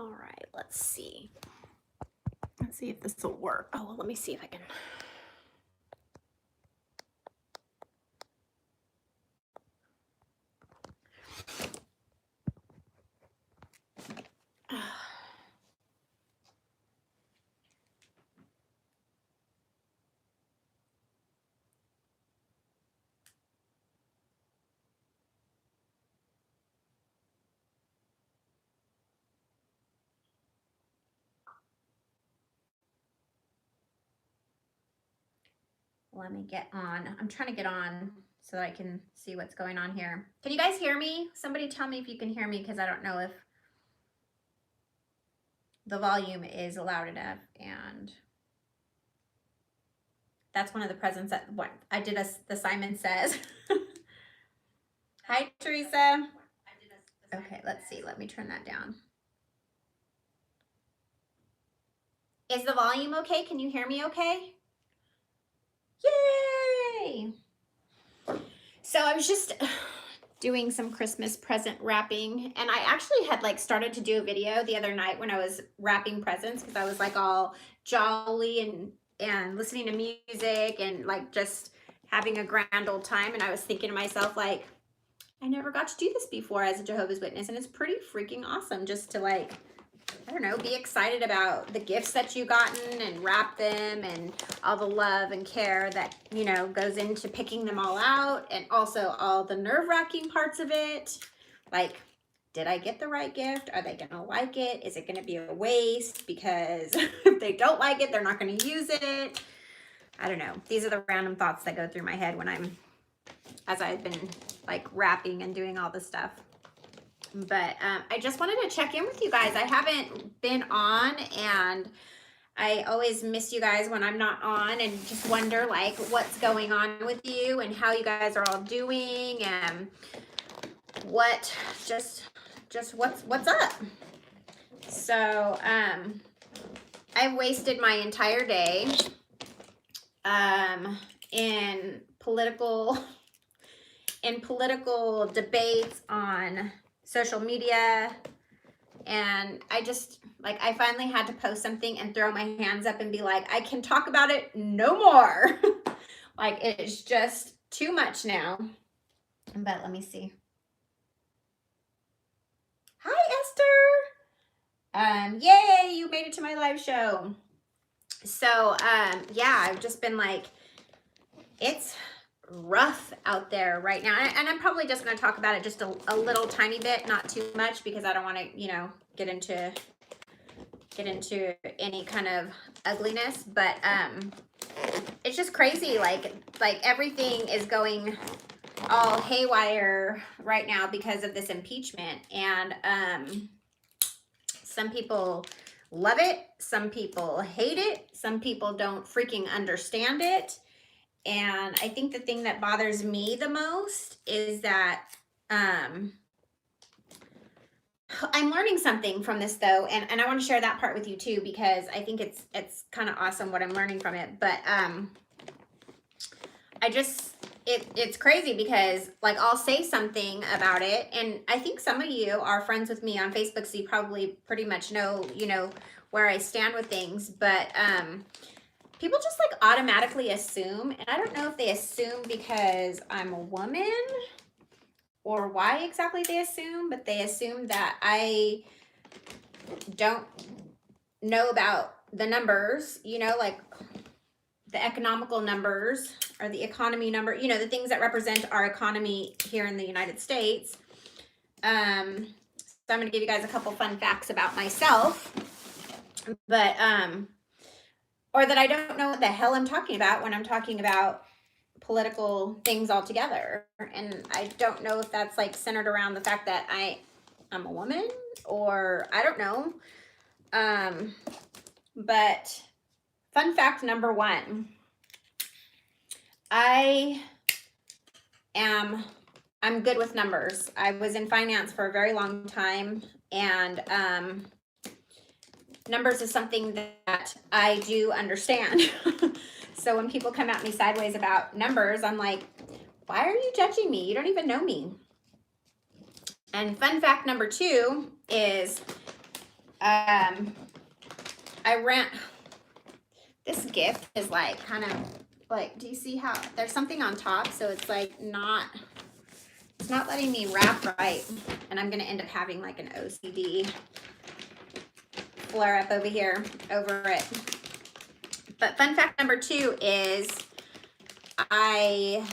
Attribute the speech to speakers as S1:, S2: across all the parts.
S1: All right, let's see. Let's see if this will work. Oh, well, let me see if I can. Let me get on. I'm trying to get on so that I can see what's going on here. Can you guys hear me? Somebody tell me if you can hear me, because I don't know if the volume is loud enough. And that's one of the presents that what I did the Simon Says. Hi, Teresa. Okay, let's see. Let me turn that down. Is the volume okay? Can you hear me okay? Yay! So I was just doing some Christmas present wrapping, and I actually had like started to do a video the other night when I was wrapping presents, because I was like all jolly and listening to music and like just having a grand old time. And I was thinking to myself, like, I never got to do this before as a Jehovah's Witness, and it's pretty freaking awesome just to, like, I don't know, be excited about the gifts that you've gotten and wrap them, and all the love and care that, you know, goes into picking them all out, and also all the nerve-wracking parts of it. Like, did I get the right gift? Are they gonna like it? Is it gonna be a waste? Because if they don't like it, they're not gonna use it. I don't know. These are the random thoughts that go through my head as I've been like wrapping and doing all this stuff. But I just wanted to check in with you guys. I haven't been on, and I always miss you guys when I'm not on, and just wonder like what's going on with you and how you guys are all doing, and what just what's up. So I wasted my entire day in political debates on social media, and I just like, I finally had to post something and throw my hands up and be like, I can talk about it no more. Like, it's just too much now. But let me see. Hi, Esther. Yay, you made it to my live show. So yeah, I've just been like, it's rough out there right now, and I'm probably just going to talk about it just a little tiny bit, not too much, because I don't want to, you know, get into any kind of ugliness. But it's just crazy, like everything is going all haywire right now because of this impeachment. And some people love it, some people hate it, some people don't freaking understand it. And I think the thing that bothers me the most is that I'm learning something from this, though, and I want to share that part with you too, because I think it's kind of awesome what I'm learning from it. But I just it's crazy, because like I'll say something about it, and I think some of you are friends with me on Facebook, so you probably pretty much know, you know, where I stand with things. But people just like automatically assume, and I don't know if they assume because I'm a woman or why exactly they assume, but they assume that I don't know about the numbers, you know, like the economical numbers or the economy number, you know, the things that represent our economy here in the United States. So I'm going to give you guys a couple fun facts about myself, but or that I don't know what the hell I'm talking about when I'm talking about political things altogether. And I don't know if that's like centered around the fact that I'm a woman, or I don't know. But fun fact number one, I'm good with numbers. I was in finance for a very long time, and numbers is something that I do understand. So when people come at me sideways about numbers, I'm like, why are you judging me? You don't even know me. And fun fact number two is I ran, this gift is like kind of like, do you see how there's something on top? So it's like it's not letting me wrap right. And I'm going to end up having like an OCD flare up over here over it. But fun fact number 2 is I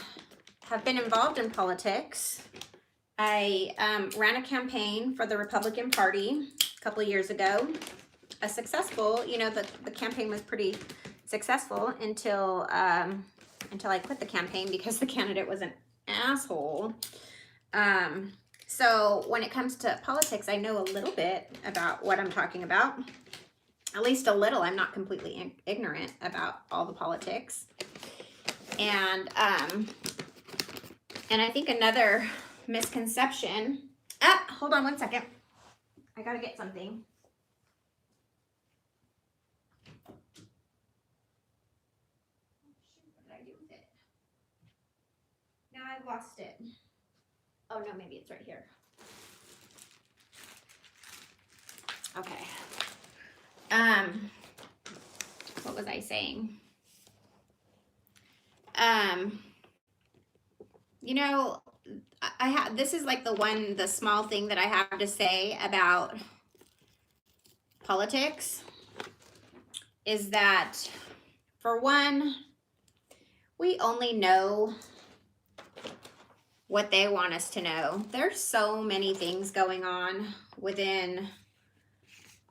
S1: have been involved in politics. I ran a campaign for the Republican Party a couple of years ago. A successful, you know, the campaign was pretty successful until I quit the campaign because the candidate was an asshole. So when it comes to politics, I know a little bit about what I'm talking about. At least a little. I'm not completely ignorant about all the politics. And I think another misconception. Hold on one second. I gotta get something. What did I do with it? Now I've lost it. Oh no, maybe it's right here. Okay. What was I saying? You know, I have, this is like the small thing that I have to say about politics is that, for one, we only know what they want us to know. There's so many things going on within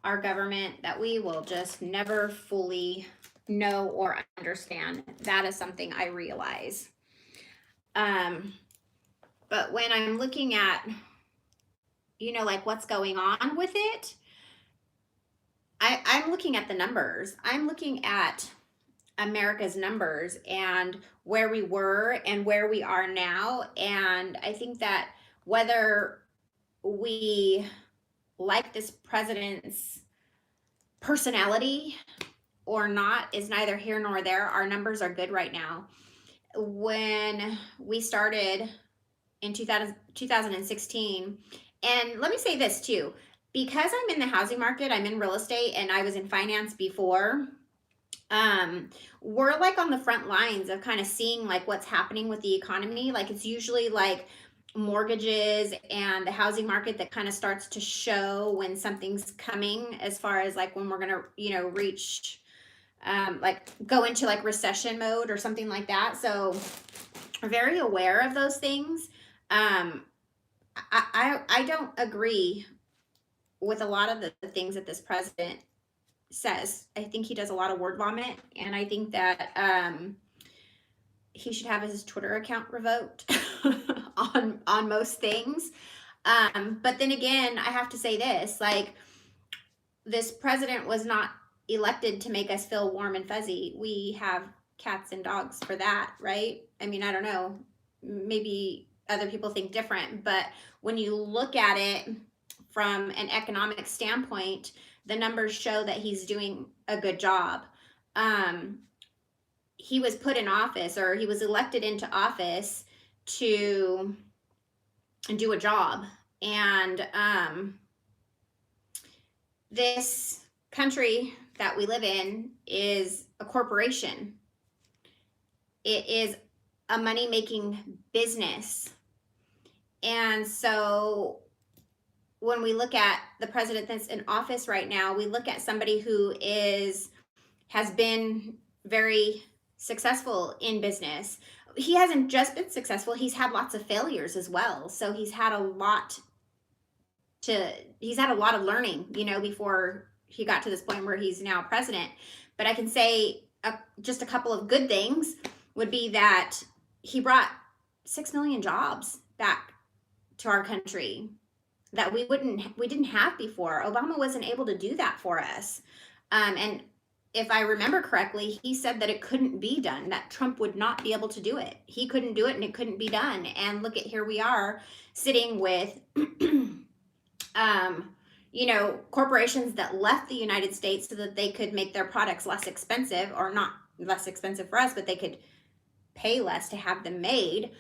S1: our government that we will just never fully know or understand. That is something I realize. But when I'm looking at, you know, like what's going on with it, I'm looking at the numbers. I'm looking at America's numbers and where we were and where we are now. And I think that whether we like this president's personality or not is neither here nor there. Our numbers are good right now. When we started in 2016, and let me say this too, because I'm in the housing market, I'm in real estate, and I was in finance before, we're like on the front lines of kind of seeing like what's happening with the economy. Like it's usually like mortgages and the housing market that kind of starts to show when something's coming, as far as like when we're gonna, you know, reach like go into like recession mode or something like that. So I'm very aware of those things. I don't agree with a lot of the things that this president says. I think he does a lot of word vomit, and I think that he should have his Twitter account revoked on most things. But then again, I have to say this, like, this president was not elected to make us feel warm and fuzzy. We have cats and dogs for that, right? I mean, I don't know, maybe other people think different, but when you look at it from an economic standpoint, the numbers show that he's doing a good job. He was put in office, or he was elected into office to do a job. And this country that we live in is a corporation. It is a money-making business. And so when we look at the president that's in office right now, we look at somebody who has been very successful in business. He hasn't just been successful, he's had lots of failures as well. So he's had a lot of learning, you know, before he got to this point where he's now president. But I can say just a couple of good things would be that he brought 6 million jobs back to our country that we didn't have before. Obama wasn't able to do that for us. And if I remember correctly, he said that it couldn't be done, that Trump would not be able to do it. He couldn't do it and it couldn't be done. And look at, here we are sitting with, you know, corporations that left the United States so that they could make their products less expensive, or not less expensive for us, but they could pay less to have them made.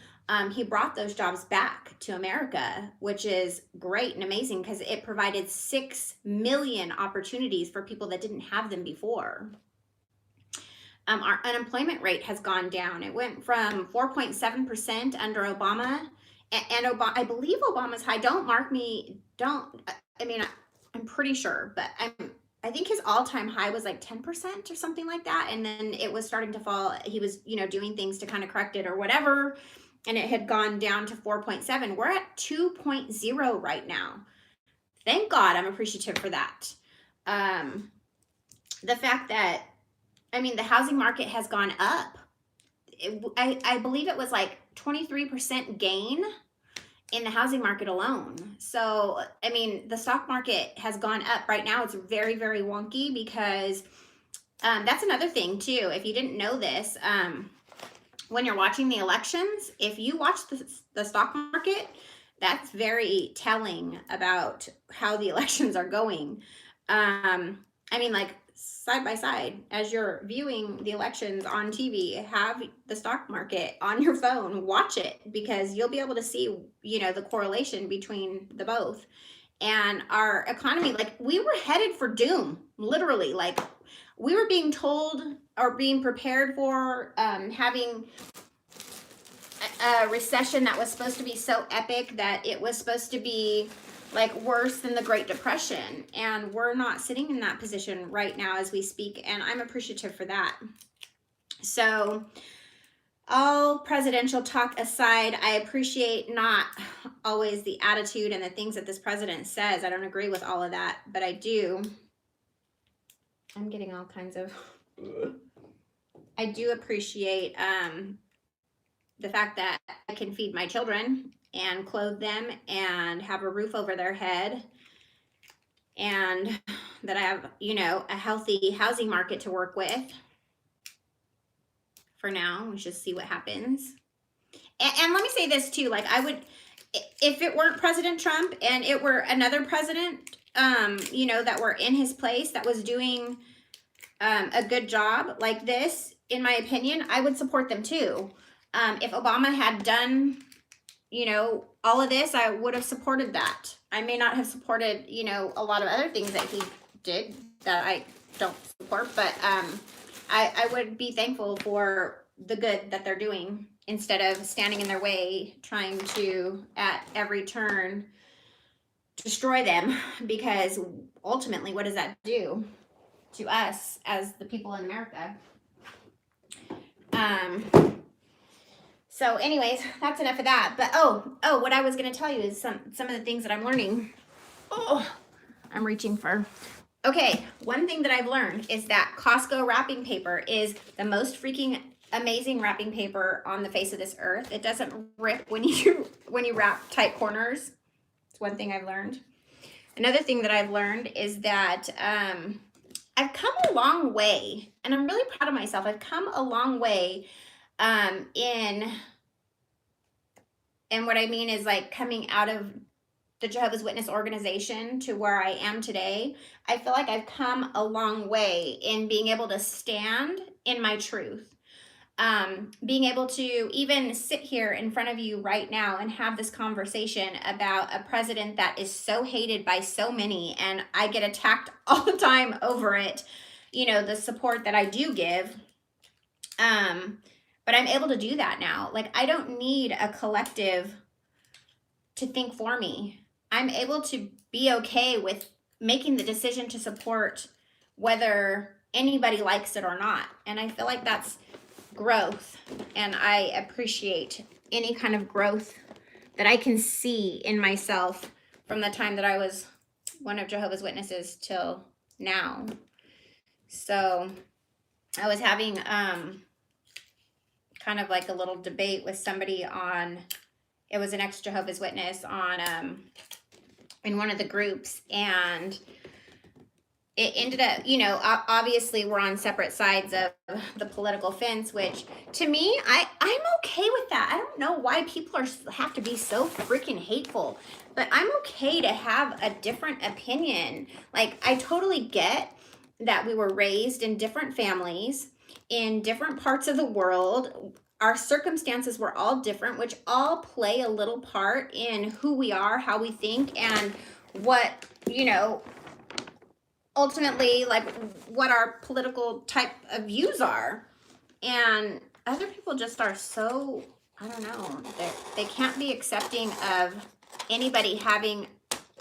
S1: he brought those jobs back to America, which is great and amazing because it provided 6 million opportunities for people that didn't have them before. Our unemployment rate has gone down. It went from 4.7% under Obama, and Obama, I believe Obama's high. Don't mark me. I mean, I'm pretty sure, but I think his all-time high was like 10% or something like that, and then it was starting to fall. He was, doing things to kind of correct it or whatever, and it had gone down to 4.7. We're at 2.0 right now. Thank God, I'm appreciative for that. The fact that, the housing market has gone up. I believe it was like 23% gain in the housing market alone. So, the stock market has gone up. Right now, it's very, very wonky because that's another thing too. If you didn't know this, when you're watching the elections, if you watch the stock market, that's very telling about how the elections are going. Like side by side, as you're viewing the elections on TV, have the stock market on your phone, watch it, because you'll be able to see, the correlation between the both. And our economy, like, we were headed for doom, literally. Like, we were being told or being prepared for having a recession that was supposed to be so epic that it was supposed to be like worse than the Great Depression, and we're not sitting in that position right now as we speak, and I'm appreciative for that. So, all presidential talk aside, I appreciate not always the attitude and the things that this president says. I don't agree with all of that, but I do. I'm getting all kinds of... I do appreciate the fact that I can feed my children and clothe them and have a roof over their head, and that I have, a healthy housing market to work with. For now, we just see what happens. And let me say this too, like, I would, if it weren't President Trump and it were another president, that were in his place that was doing a good job like this, in my opinion, I would support them too. If Obama had done, all of this, I would have supported that. I may not have supported, a lot of other things that he did that I don't support, but I would be thankful for the good that they're doing instead of standing in their way, trying to, at every turn, destroy them, because ultimately, what does that do to us as the people in America? So anyways, that's enough of that. But what I was going to tell you is some of the things that I'm learning. I'm reaching for. Okay, one thing that I've learned is that Costco wrapping paper is the most freaking amazing wrapping paper on the face of this earth. It doesn't rip when you wrap tight corners. It's one thing I've learned. Another thing that I've learned is that I've come a long way, and I'm really proud of myself. I've come a long way and what I mean is, like, coming out of the Jehovah's Witness organization to where I am today. I feel like I've come a long way in being able to stand in my truth. Being able to even sit here in front of you right now and have this conversation about a president that is so hated by so many, and I get attacked all the time over it, the support that I do give. But I'm able to do that now. Like, I don't need a collective to think for me. I'm able to be okay with making the decision to support whether anybody likes it or not. And I feel like that's growth. And I appreciate any kind of growth that I can see in myself from the time that I was one of Jehovah's Witnesses till now. So I was having kind of like a little debate with somebody on, it was an ex-Jehovah's Witness on in one of the groups, and it ended up, obviously we're on separate sides of the political fence, which to me, I'm okay with that. I don't know why people have to be so freaking hateful, but I'm okay to have a different opinion. Like, I totally get that we were raised in different families in different parts of the world. our circumstances were all different, which all play a little part in who we are, how we think, and what, you know, ultimately, like, what our political type of views are. And other people just are so, I don't know, they can't be accepting of anybody having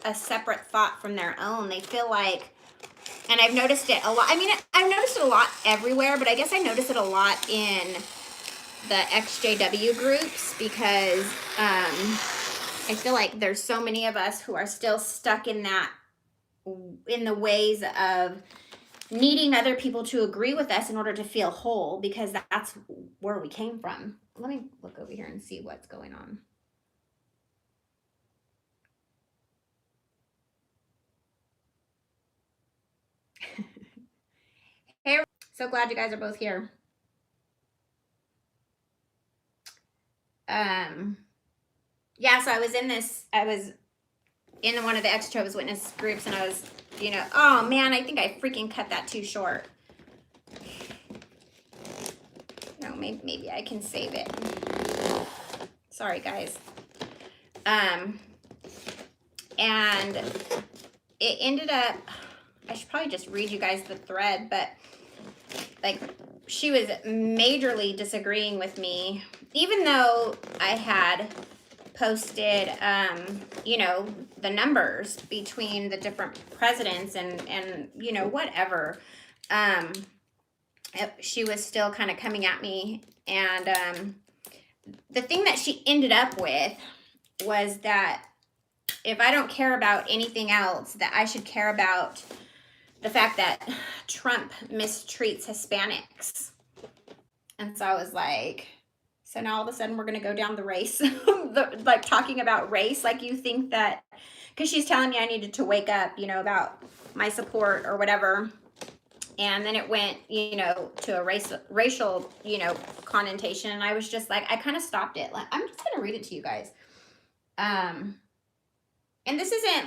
S1: a separate thought from their own. They feel like, and I've noticed it a lot. I mean, I've noticed it a lot everywhere, but I guess I notice it a lot in the XJW groups because I feel like there's so many of us who are still stuck in that, in the ways of needing other people to agree with us in order to feel whole, because that's where we came from. Let me look over here and see what's going on. Hey, so glad you guys are both here. Yeah, so I was in one of the ex-Jehovah's Witness groups, and I was, you know, oh man, I think I freaking cut that too short. No, maybe I can save it. Sorry, guys. And it ended up, I should probably just read you guys the thread, but like, she was majorly disagreeing with me, even though I had posted, you know, the numbers between the different presidents and you know, whatever. She was still kind of coming at me. And the thing that she ended up with was that if I don't care about anything else, that I should care about the fact that Trump mistreats Hispanics. And so I was like, so now all of a sudden we're going to go down the race, like talking about race, like you think that, because she's telling me I needed to wake up, you know, about my support or whatever. And then it went, you know, to a racial, you know, connotation. And I was just like, I kind of stopped it. Like, I'm just going to read it to you guys. And this isn't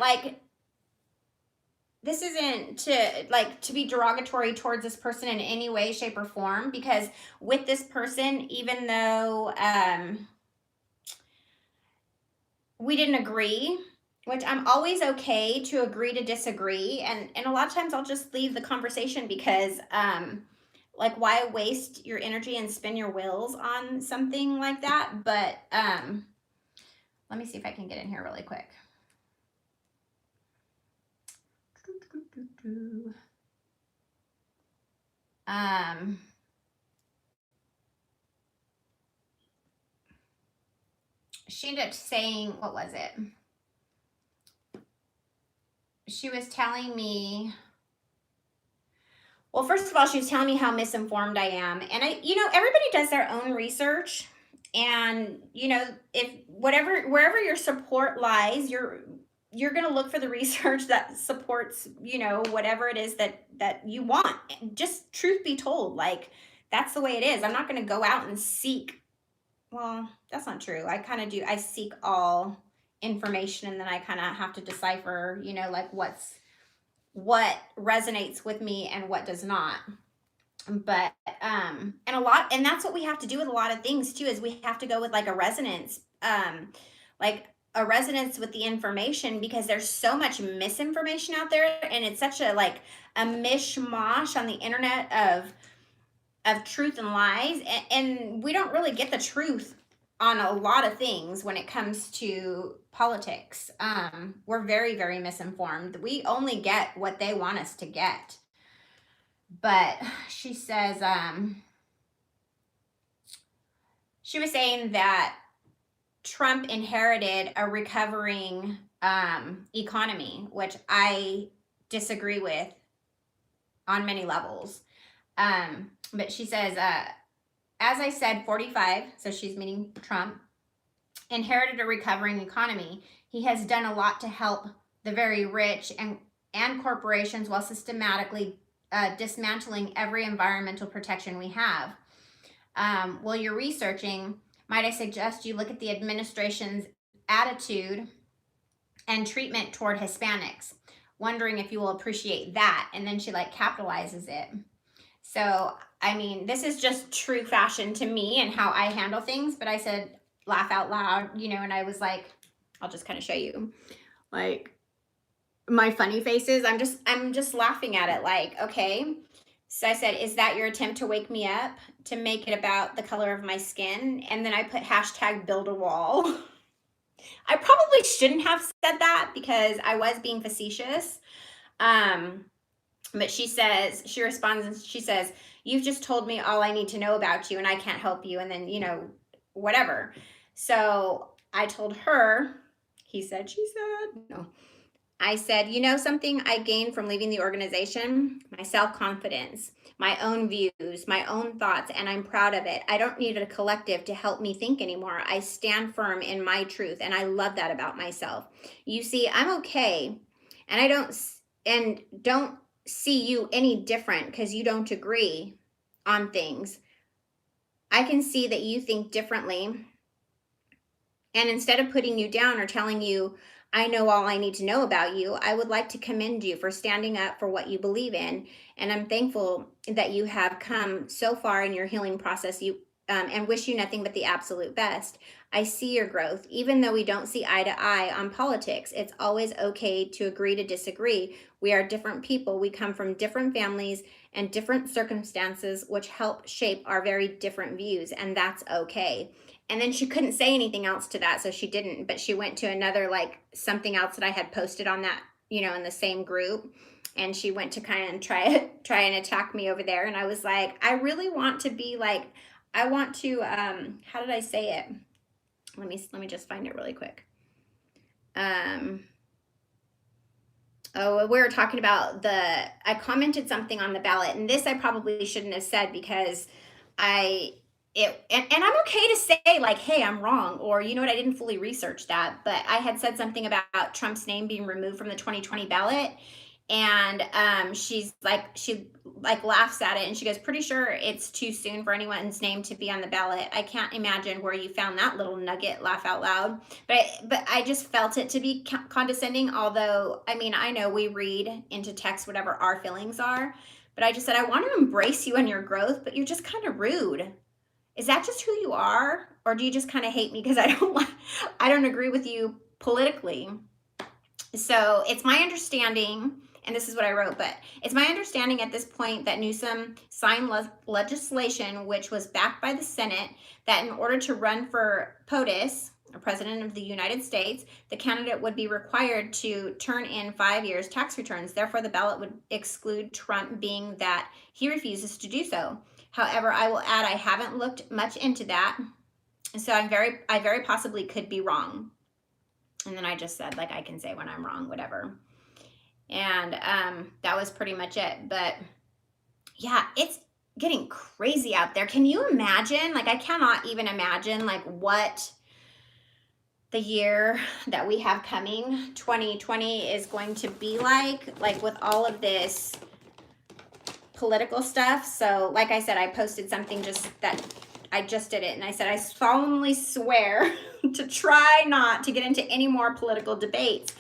S1: to be derogatory towards this person in any way, shape, or form, because with this person, even though we didn't agree, which I'm always okay to agree to disagree, and a lot of times I'll just leave the conversation because like, why waste your energy and spin your wheels on something like that? But let me see if I can get in here really quick. She ended up saying, what was it? She was telling me, well, first of all, she was telling me how misinformed I am. And you know, everybody does their own research. And, you know, if wherever your support lies, you're going to look for the research that supports, you know, whatever it is that you want. Just truth be told, like, that's the way it is. I'm not going to go out and seek. Well, that's not true. I kind of do. I seek all information, and then I kind of have to decipher, you know, like what resonates with me and what does not. But and that's what we have to do with a lot of things too, is we have to go with like a resonance, like a resonance with the information, because there's so much misinformation out there, and it's such a mishmash on the internet of truth and lies, and we don't really get the truth on a lot of things when it comes to politics. We're very, very misinformed. We only get what they want us to get. But she says, she was saying that Trump inherited a recovering economy, which I disagree with on many levels. But she says, as I said, 45, so she's meaning Trump, inherited a recovering economy. He has done a lot to help the very rich and corporations while systematically dismantling every environmental protection we have. While you're researching, might I suggest you look at the administration's attitude and treatment toward Hispanics, wondering if you will appreciate that. And then she capitalizes it. So, I mean, this is just true fashion to me and how I handle things. But I said, laugh out loud, you know, and I was like, I'll just kind of show you like my funny faces. I'm just laughing at it like, okay. So I said, is that your attempt to wake me up to make it about the color of my skin? And then I put hashtag build a wall. I probably shouldn't have said that because I was being facetious. Um, but she responds and she says, you've just told me all I need to know about you and I can't help you. And then, you know, whatever. So I told her, he said, she said, no. I said, you know something I gained from leaving the organization? My self-confidence, my own views, my own thoughts, and I'm proud of it. I don't need a collective to help me think anymore. I stand firm in my truth, and I love that about myself. You see, I'm okay, and I don't see you any different because you don't agree on things. I can see that you think differently. And instead of putting you down or telling you, I know all I need to know about you, I would like to commend you for standing up for what you believe in. And I'm thankful that you have come so far in your healing process. And wish you nothing but the absolute best. I see your growth. Even though we don't see eye to eye on politics, it's always okay to agree to disagree. We are different people. We come from different families and different circumstances, which help shape our very different views, and that's okay. And then she couldn't say anything else to that, so she didn't. But she went to another, like, something else that I had posted on that, you know, in the same group. And she went to kind of try and attack me over there. And I was like, I really want to be like, I want to, how did I say it? Let me just find it really quick. Oh, we were talking about I commented something on the ballot, and this I probably shouldn't have said because and I'm okay to say like, hey, I'm wrong, or you know what, I didn't fully research that, but I had said something about Trump's name being removed from the 2020 ballot, and she laughs at it and she goes, pretty sure it's too soon for anyone's name to be on the ballot. I can't imagine where you found that little nugget, laugh out loud. But I just felt it to be condescending, although I mean, I know we read into text whatever our feelings are, but I just said, I want to embrace you and your growth, but you're just kind of rude. Is that just who you are, or do you just kind of hate me because I don't agree with you politically? So it's my understanding, and this is what I wrote, but it's my understanding at this point that Newsom signed legislation which was backed by the Senate that in order to run for POTUS, or President of the United States, the candidate would be required to turn in 5 years tax returns. Therefore, the ballot would exclude Trump, being that he refuses to do so. However, I will add I haven't looked much into that, so I very possibly could be wrong. And then I just said, like, I can say when I'm wrong, whatever. And that was pretty much it. But yeah, it's getting crazy out there. Can you imagine? Like, I cannot even imagine like what the year that we have coming, 2020, is going to be like with all of this political stuff. So like I said, I posted something I just did it, and I said, I solemnly swear to try not to get into any more political debates,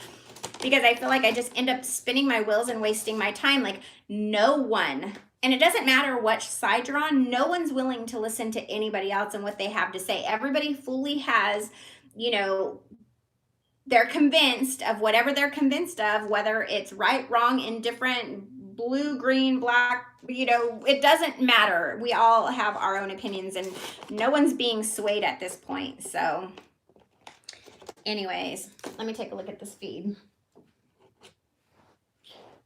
S1: because I feel like I just end up spinning my wheels and wasting my time. Like, no one, and it doesn't matter which side you're on, no one's willing to listen to anybody else and what they have to say. Everybody fully has, you know, they're convinced of whatever they're convinced of, whether it's right, wrong, indifferent, blue, green, black, you know, it doesn't matter. We all have our own opinions, and no one's being swayed at this point. So anyways, let me take a look at this feed.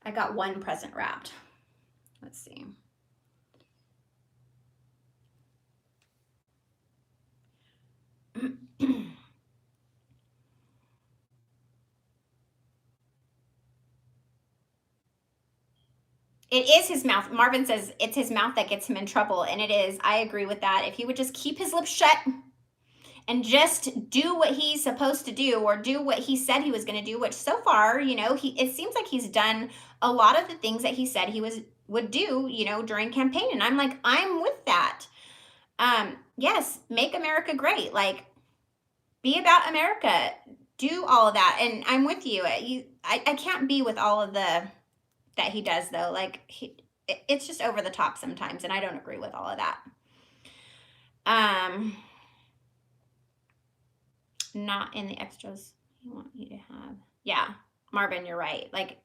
S1: I got one present wrapped. Let's see. It is his mouth. Marvin says it's his mouth that gets him in trouble, and it is. I agree with that. If he would just keep his lips shut and just do what he's supposed to do, or do what he said he was going to do, which so far, you know, it seems like he's done a lot of the things that he said he would do, you know, during campaign. And I'm like, I'm with that. Yes, make America great. Like, be about America. Do all of that. And I'm with you. I can't be with all of that he does, though. Like, it's just over the top sometimes, and I don't agree with all of that. Not in the extras you want you to have. Yeah, Marvin, you're right. Like,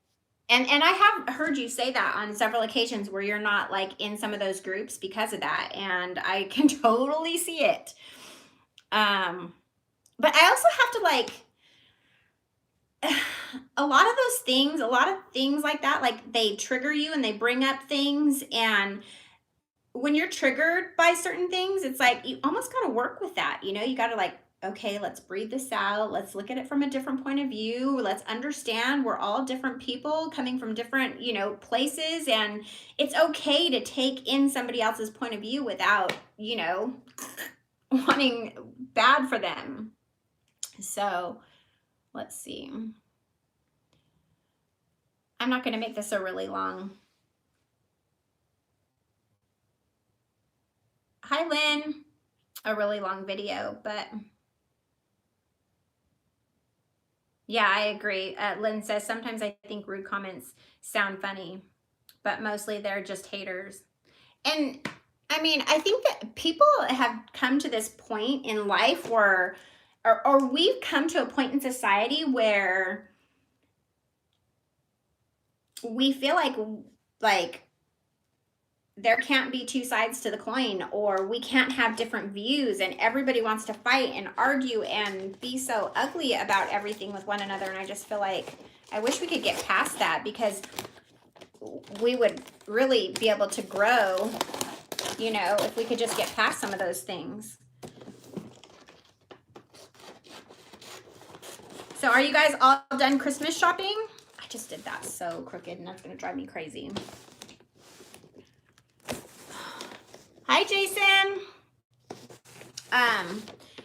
S1: and I have heard you say that on several occasions where you're not like in some of those groups because of that, and I can totally see it. But I also have to like a lot of things like that, like they trigger you and they bring up things, and when you're triggered by certain things, it's like you almost got to work with that. You got to like, okay, let's breathe this out. Let's look at it from a different point of view. Let's understand we're all different people coming from different, places. And it's okay to take in somebody else's point of view without, wanting bad for them. So let's see. I'm not going to make this a really long. Hi, Lynn. A really long video, but yeah, I agree. Lynn says, sometimes I think rude comments sound funny, but mostly they're just haters. And I mean, I think that people have come to this point in life where, or we've come to a point in society where we feel like there can't be two sides to the coin, or we can't have different views, and everybody wants to fight and argue and be so ugly about everything with one another. And I just feel like I wish we could get past that, because we would really be able to grow, if we could just get past some of those things. So are you guys all done Christmas shopping? I just did that so crooked, and that's going to drive me crazy. Hi, Jason.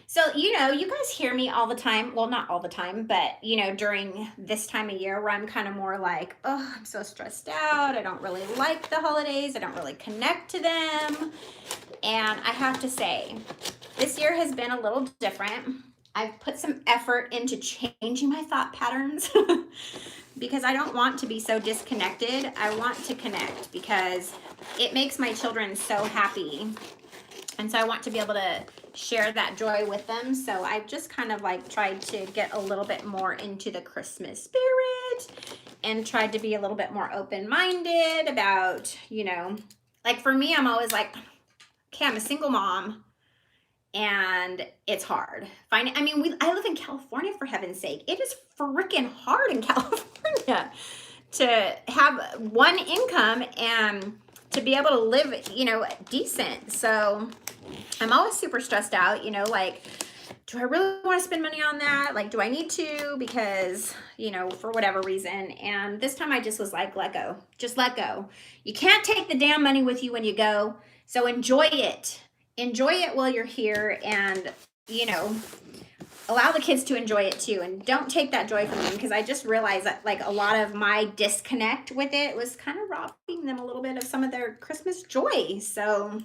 S1: So, you guys hear me all the time. Well, not all the time, but, during this time of year where I'm kind of more like, oh, I'm so stressed out. I don't really like the holidays. I don't really connect to them. And I have to say, this year has been a little different. I've put some effort into changing my thought patterns because I don't want to be so disconnected. I want to connect because it makes my children so happy. And so I want to be able to share that joy with them. So I've just kind of like tried to get a little bit more into the Christmas spirit and tried to be a little bit more open-minded about, like for me, I'm always like, okay, I'm a single mom and it's hard. I live in California, for heaven's sake. It is freaking hard in California to have one income and to be able to live, decent. So I'm always super stressed out, like, do I really want to spend money on that? Like, do I need to? Because, for whatever reason. And this time I just was like, let go. Just let go. You can't take the damn money with you when you go. So enjoy it. Enjoy it while you're here, and, allow the kids to enjoy it too. And don't take that joy from them, because I just realized that like a lot of my disconnect with it was kind of robbing them a little bit of some of their Christmas joy. So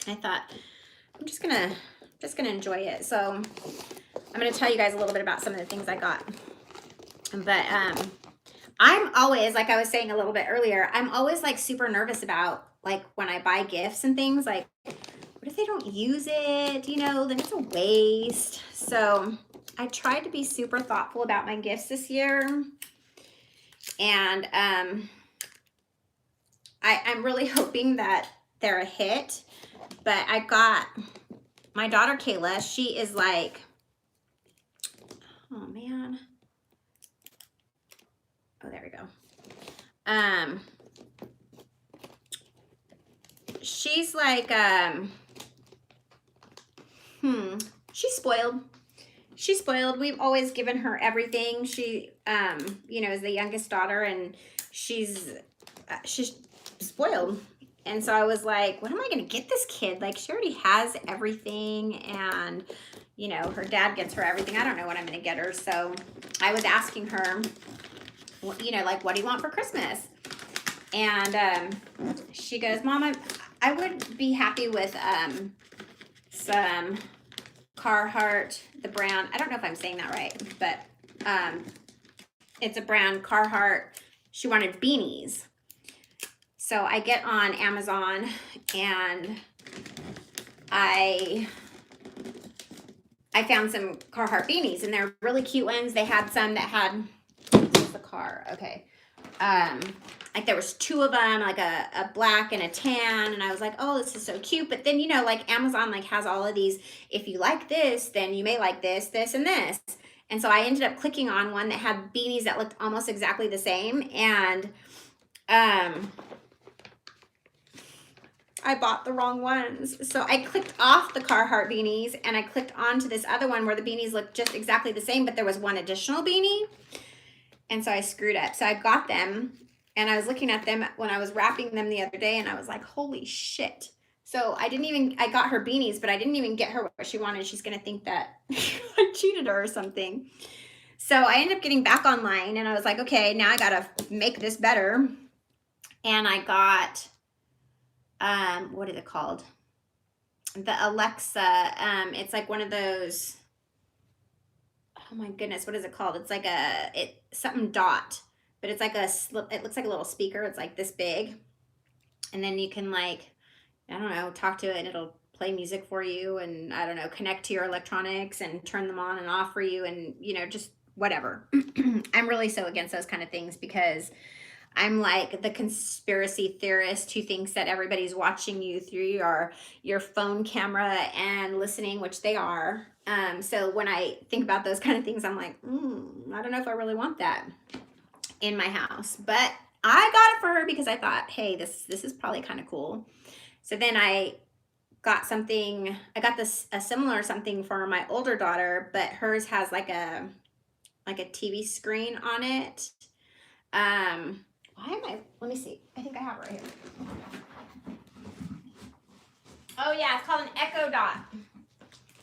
S1: I thought, I'm just gonna enjoy it. So I'm gonna tell you guys a little bit about some of the things I got. But I'm always, like I was saying a little bit earlier, I'm always like super nervous about like when I buy gifts and things, like, what if they don't use it? Then it's a waste. So I tried to be super thoughtful about my gifts this year. And I'm really hoping that they're a hit. But I got my daughter Kayla. She is like, oh man. Oh, there we go. She's like, she's spoiled. She's spoiled. We've always given her everything. She, is the youngest daughter, and she's spoiled. And so I was like, what am I going to get this kid? Like, she already has everything, and, her dad gets her everything. I don't know what I'm going to get her. So I was asking her, like, what do you want for Christmas? And she goes, Mom, I would be happy with some Carhartt, the brand. I don't know if I'm saying that right, but it's a brand, Carhartt. She wanted beanies. So I get on Amazon and I found some Carhartt beanies, and they're really cute ones. They had some that had, where's the car? Okay. Like there was 2 of them, like a black and a tan, and I was like, oh, this is so cute. But then, you know, like Amazon like has all of these, if you like this, then you may like this, this, and this. And so I ended up clicking on one that had beanies that looked almost exactly the same, and I bought the wrong ones. So I clicked off the Carhartt beanies and I clicked onto this other one where the beanies looked just exactly the same, but there was one additional beanie. And so I screwed up. So I got them and I was looking at them when I was wrapping them the other day, and I was like, holy shit. So I got her beanies, but I didn't even get her what she wanted. She's going to think that I cheated her or something. So I ended up getting back online and I was like, okay, now I got to make this better. And I got, what is it called? The Alexa. It's like one of those, oh my goodness, what is it called? It's like something dot, but it's like it looks like a little speaker. It's like this big. And then you can like, I don't know, talk to it and it'll play music for you, and I don't know, connect to your electronics and turn them on and off for you, and you know, just whatever. I'm really so against those kind of things because I'm like the conspiracy theorist who thinks that everybody's watching you through your phone camera and listening, which they are. So when I think about those kind of things, I'm like, I don't know if I really want that in my house. But I got it for her because I thought, hey, this is probably kind of cool. So then I got a similar something for my older daughter, but hers has like a TV screen on it. Let me see. I think I have it right here. Oh yeah, it's called an Echo Dot.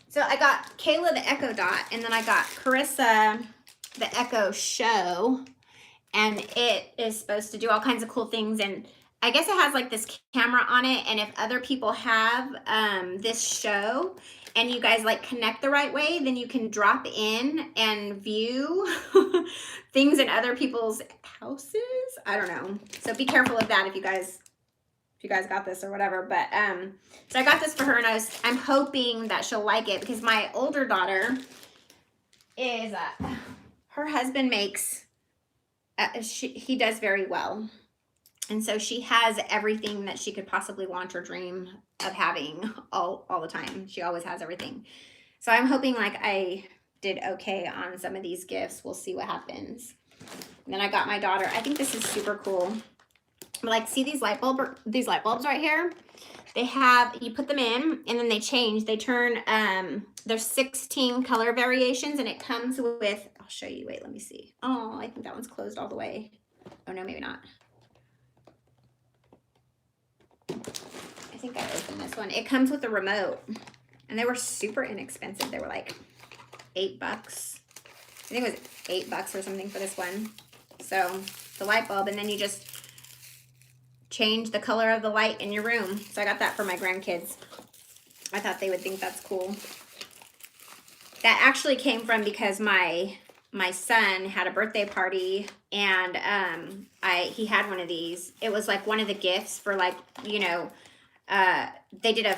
S1: So I got Kayla the Echo Dot, and then I got Carissa the Echo Show, and it is supposed to do all kinds of cool things, and I guess it has like this camera on it, and if other people have this show and you guys like connect the right way, then you can drop in and view things in other people's houses. I don't know. So be careful of that if you guys got this or whatever. But so I got this for her, and I'm hoping that she'll like it because my older daughter is her husband makes he does very well. And so she has everything that she could possibly want or dream of having all the time. She always has everything. So I'm hoping like I did okay on some of these gifts. We'll see what happens. And then I got my daughter, I think this is super cool. Like, see these light bulbs right here? You put them in and then they change. They turn, there's 16 color variations, and it comes with, I'll show you, wait, let me see. Oh, I think that one's closed all the way. Oh no, maybe not. I think I opened this one. It comes with a remote, and they were super inexpensive. They were like $8. I think it was $8 or something for this one. So the light bulb, and then you just change the color of the light in your room. So I got that for my grandkids. I thought they would think that's cool. That actually came from because my son had a birthday party, and he had one of these. It was like one of the gifts for, like, you know, they did a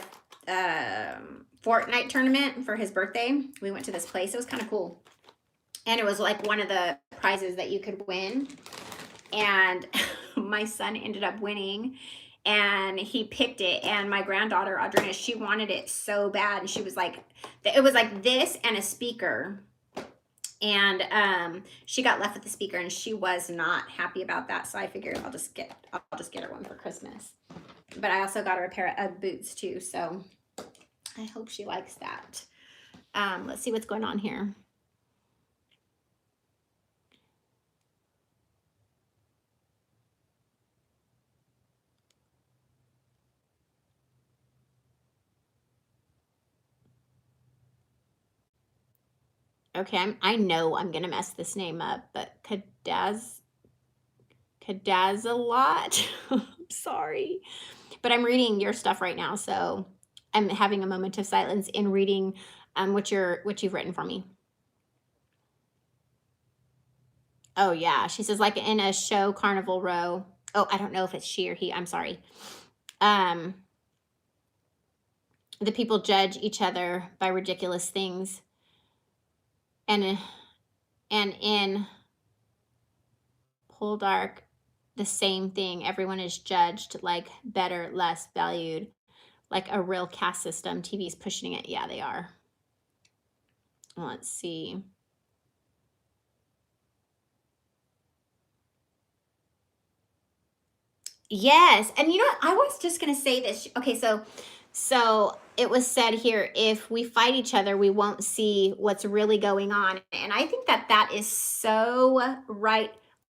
S1: Fortnite tournament for his birthday. We went to this place. It was kind of cool. And it was like one of the prizes that you could win. And my son ended up winning, and he picked it. And my granddaughter, Audrina, she wanted it so bad. And she was like, it was like this and a speaker. And she got left with the speaker, and she was not happy about that. So I figured I'll just get her one for Christmas. But I also got her a pair of boots too. So I hope she likes that. Let's see what's going on here. Okay, I know I'm gonna mess this name up, but Kadazalot. I'm sorry, but I'm reading your stuff right now, so I'm having a moment of silence in reading what you've written for me. Oh yeah, she says like in a show, Carnival Row. oh, I don't know if it's she or he, I'm sorry. The people judge each other by ridiculous things. And in Poldark, the same thing. Everyone is judged like better, less valued, like a real caste system. TV's pushing it. Yeah, they are. Let's see. Yes. And you know what? I was just going to say this. Okay, so it was said here, if we fight each other, we won't see what's really going on. And I think that that is so right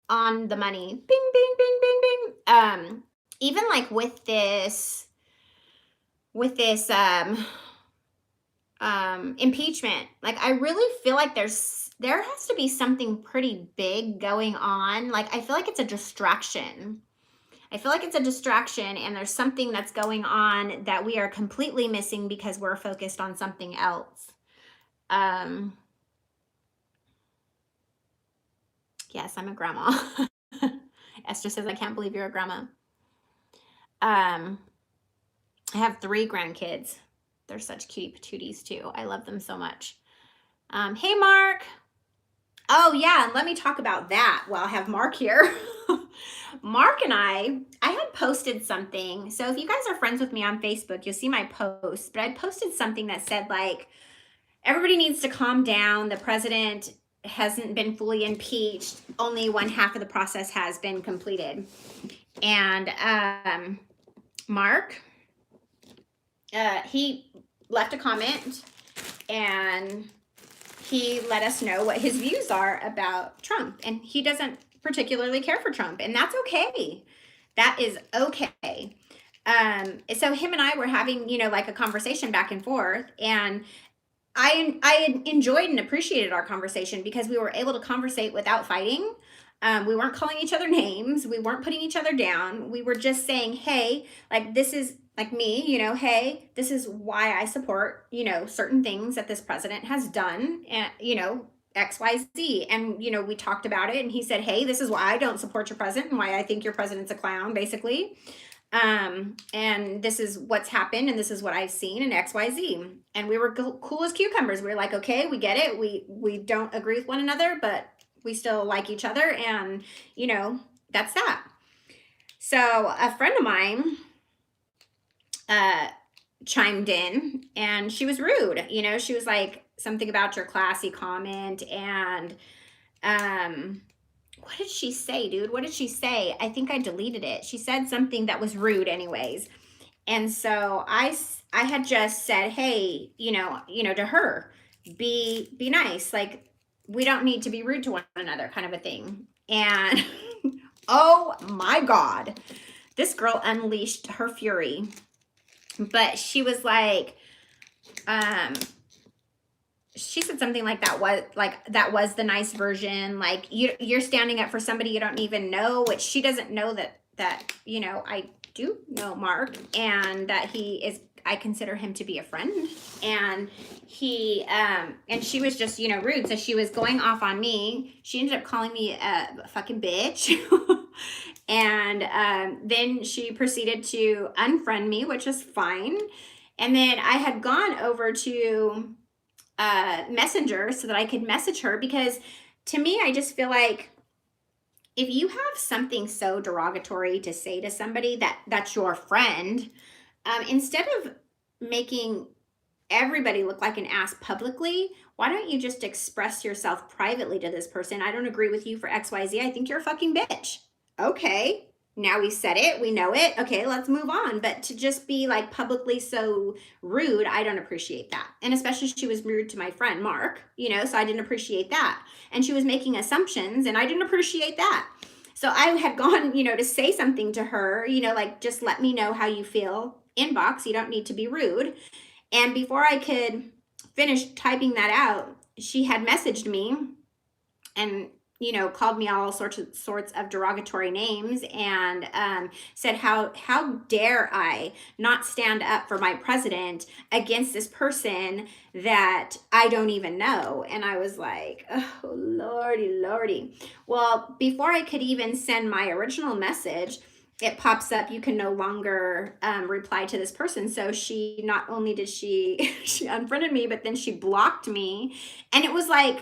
S1: on the money. Bing, bing, bing, bing, bing. Even like with this impeachment, like I really feel like there has to be something pretty big going on. Like I feel like it's a distraction. I feel like it's a distraction, and there's something that's going on that we are completely missing because we're focused on something else. Yes, I'm a grandma. Esther says, I can't believe you're a grandma. I have 3 grandkids. They're such cutie patooties too. I love them so much. Hey, Mark. Oh, yeah, and let me talk about that while I have Mark here. Mark and I had posted something. So if you guys are friends with me on Facebook, you'll see my post. But I posted something that said, like, everybody needs to calm down. The president hasn't been fully impeached. Only 1/2 of the process has been completed. And Mark, he left a comment, and he let us know what his views are about Trump. And he doesn't particularly care for Trump, and that's okay. That is okay. So him and I were having, you know, like a conversation back and forth, and I enjoyed and appreciated our conversation because we were able to conversate without fighting. We weren't calling each other names. We weren't putting each other down. We were just saying, hey, like, this is like me, you know, hey, this is why I support, you know, certain things that this president has done, and, you know, XYZ. And, you know, we talked about it, and he said, hey, this is why I don't support your president and why I think your president's a clown, basically. And this is what's happened, and this is what I've seen, and XYZ. And we were cool as cucumbers. We were like, okay, we get it. We don't agree with one another, but we still like each other. And, you know, that's that. So a friend of mine chimed in, and she was rude. You know, she was like, something about your classy comment. And what did she say, dude? What did she say? I think I deleted it. She said something that was rude anyways. And so I had just said, hey, you know, to her, be nice. Like, we don't need to be rude to one another, kind of a thing. And oh my God, this girl unleashed her fury. But she was like, she said something like that was the nice version. Like, you're standing up for somebody you don't even know, which she doesn't know that, you know, I do know Mark, and that I consider him to be a friend. And he, and she was just, you know, rude. So she was going off on me. She ended up calling me a fucking bitch. And then she proceeded to unfriend me, which is fine. And then I had gone over to Messenger so that I could message her, because to me, I just feel like if you have something so derogatory to say to somebody that's your friend, instead of making everybody look like an ass publicly, why don't you just express yourself privately to this person? I don't agree with you for XYZ. I think you're a fucking bitch. Okay, now we said it, we know it. Okay, let's move on. But to just be like publicly so rude, I don't appreciate that. And especially she was rude to my friend Mark, you know, so I didn't appreciate that. And she was making assumptions, and I didn't appreciate that. So I had gone, you know, to say something to her, you know, like, just let me know how you feel. Inbox, you don't need to be rude. And before I could finish typing that out, she had messaged me and, you know, called me all sorts of derogatory names, and said, how dare I not stand up for my president against this person that I don't even know. And I was like, oh, lordy. Well, before I could even send my original message, it pops up, you can no longer reply to this person. So she, not only did she she unfriended me, but then she blocked me, and it was like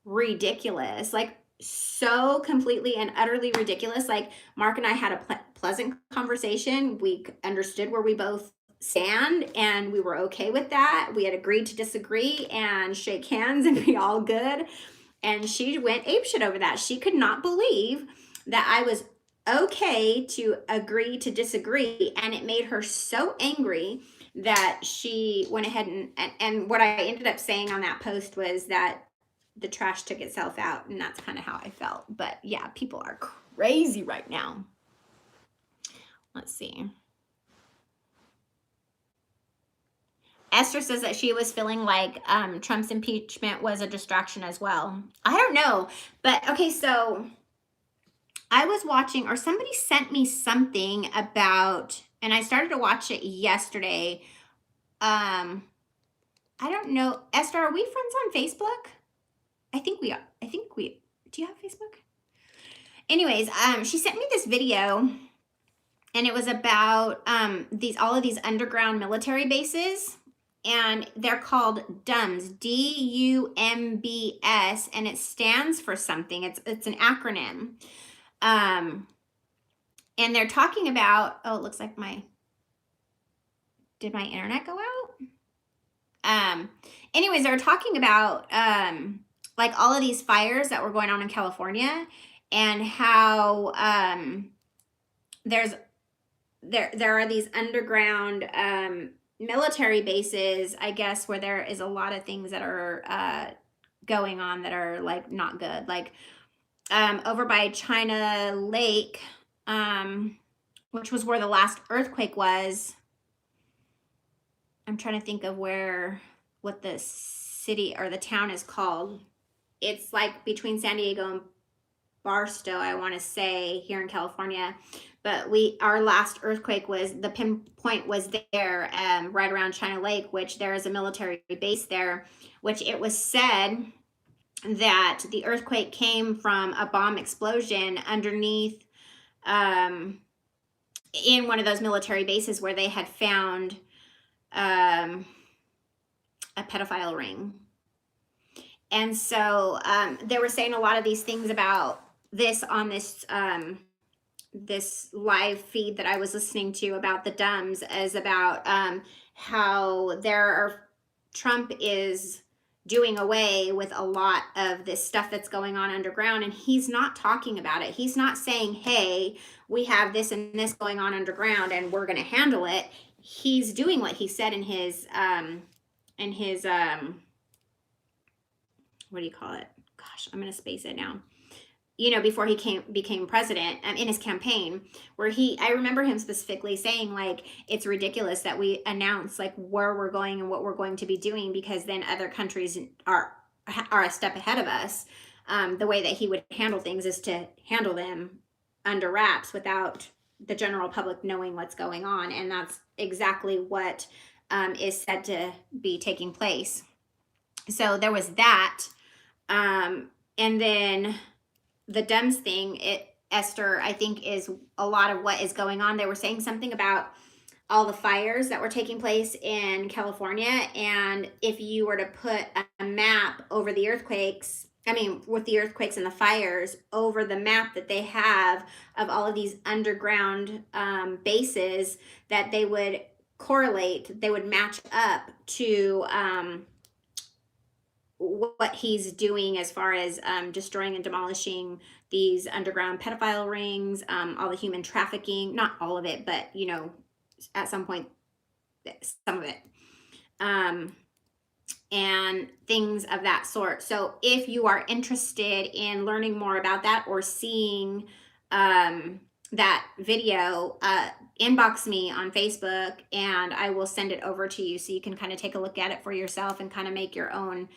S1: ridiculous, like so completely and utterly ridiculous. Like Mark and I had a pleasant conversation. We understood where we both stand, and we were okay with that. We had agreed to disagree and shake hands and be all good. And she went apeshit over that. She could not believe that I was okay to agree to disagree, and it made her so angry that she went ahead and what I ended up saying on that post was that the trash took itself out, and that's kind of how I felt. But yeah, people are crazy right now. Let's see. Esther says that she was feeling like Trump's impeachment was a distraction as well. I don't know, but okay, so I was watching, or somebody sent me something about, and I started to watch it yesterday. I don't know, Esther, are we friends on Facebook? I think we are. Do you have Facebook? Anyways, she sent me this video, and it was about all of these underground military bases, and they're called DUMBS, DUMBS, and it stands for something. It's an acronym. And they're talking about, oh, it looks like did my internet go out? Anyways, they were talking about like all of these fires that were going on in California, and how there are these underground military bases, I guess, where there is a lot of things that are going on that are like not good. Like over by China Lake, which was where the last earthquake was. I'm trying to think of what the city or the town is called. It's like between San Diego and Barstow, I want to say, here in California. But our last earthquake the pinpoint was there, right around China Lake, which there is a military base there, which it was said that the earthquake came from a bomb explosion underneath in one of those military bases where they had found a pedophile ring. And so they were saying a lot of these things about this on this live feed that I was listening to about the DUMBS, as about how Trump is doing away with a lot of this stuff that's going on underground, and he's not talking about it. He's not saying, hey, we have this and this going on underground and we're going to handle it. He's doing what he said in his what do you call it? Gosh, I'm going to space it now. Before he became president, in his campaign, where I remember him specifically saying, like, it's ridiculous that we announce like where we're going and what we're going to be doing, because then other countries are a step ahead of us. The way that he would handle things is to handle them under wraps without the general public knowing what's going on, and that's exactly what is said to be taking place. So there was that, and then the DUMBS thing, Esther, I think, is a lot of what is going on. They were saying something about all the fires that were taking place in California, and if you were to put a map over the earthquakes, with the earthquakes and the fires over the map that they have of all of these underground bases, that they would correlate, they would match up to what he's doing as far as destroying and demolishing these underground pedophile rings, all the human trafficking, not all of it, but at some point, some of it, and things of that sort. So if you are interested in learning more about that or seeing that video, inbox me on Facebook and I will send it over to you so you can kind of take a look at it for yourself and kind of make your own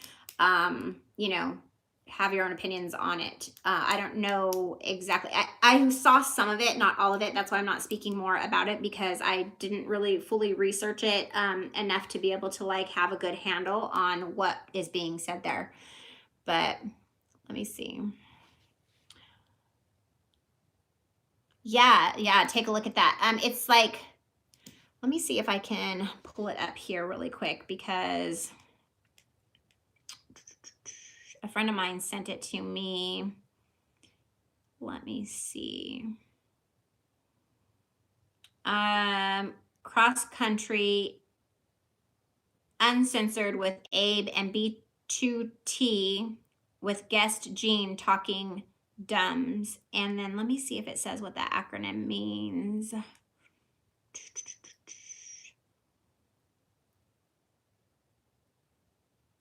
S1: have your own opinions on it. I don't know exactly. I saw some of it, not all of it. That's why I'm not speaking more about it, because I didn't really fully research it enough to be able to like have a good handle on what is being said there. But let me see. Yeah, take a look at that. It's like, let me see if I can pull it up here really quick, because a friend of mine sent it to me. Let me see. Cross country uncensored with Abe and B2T with guest Jean talking dumbs. And then let me see if it says what that acronym means.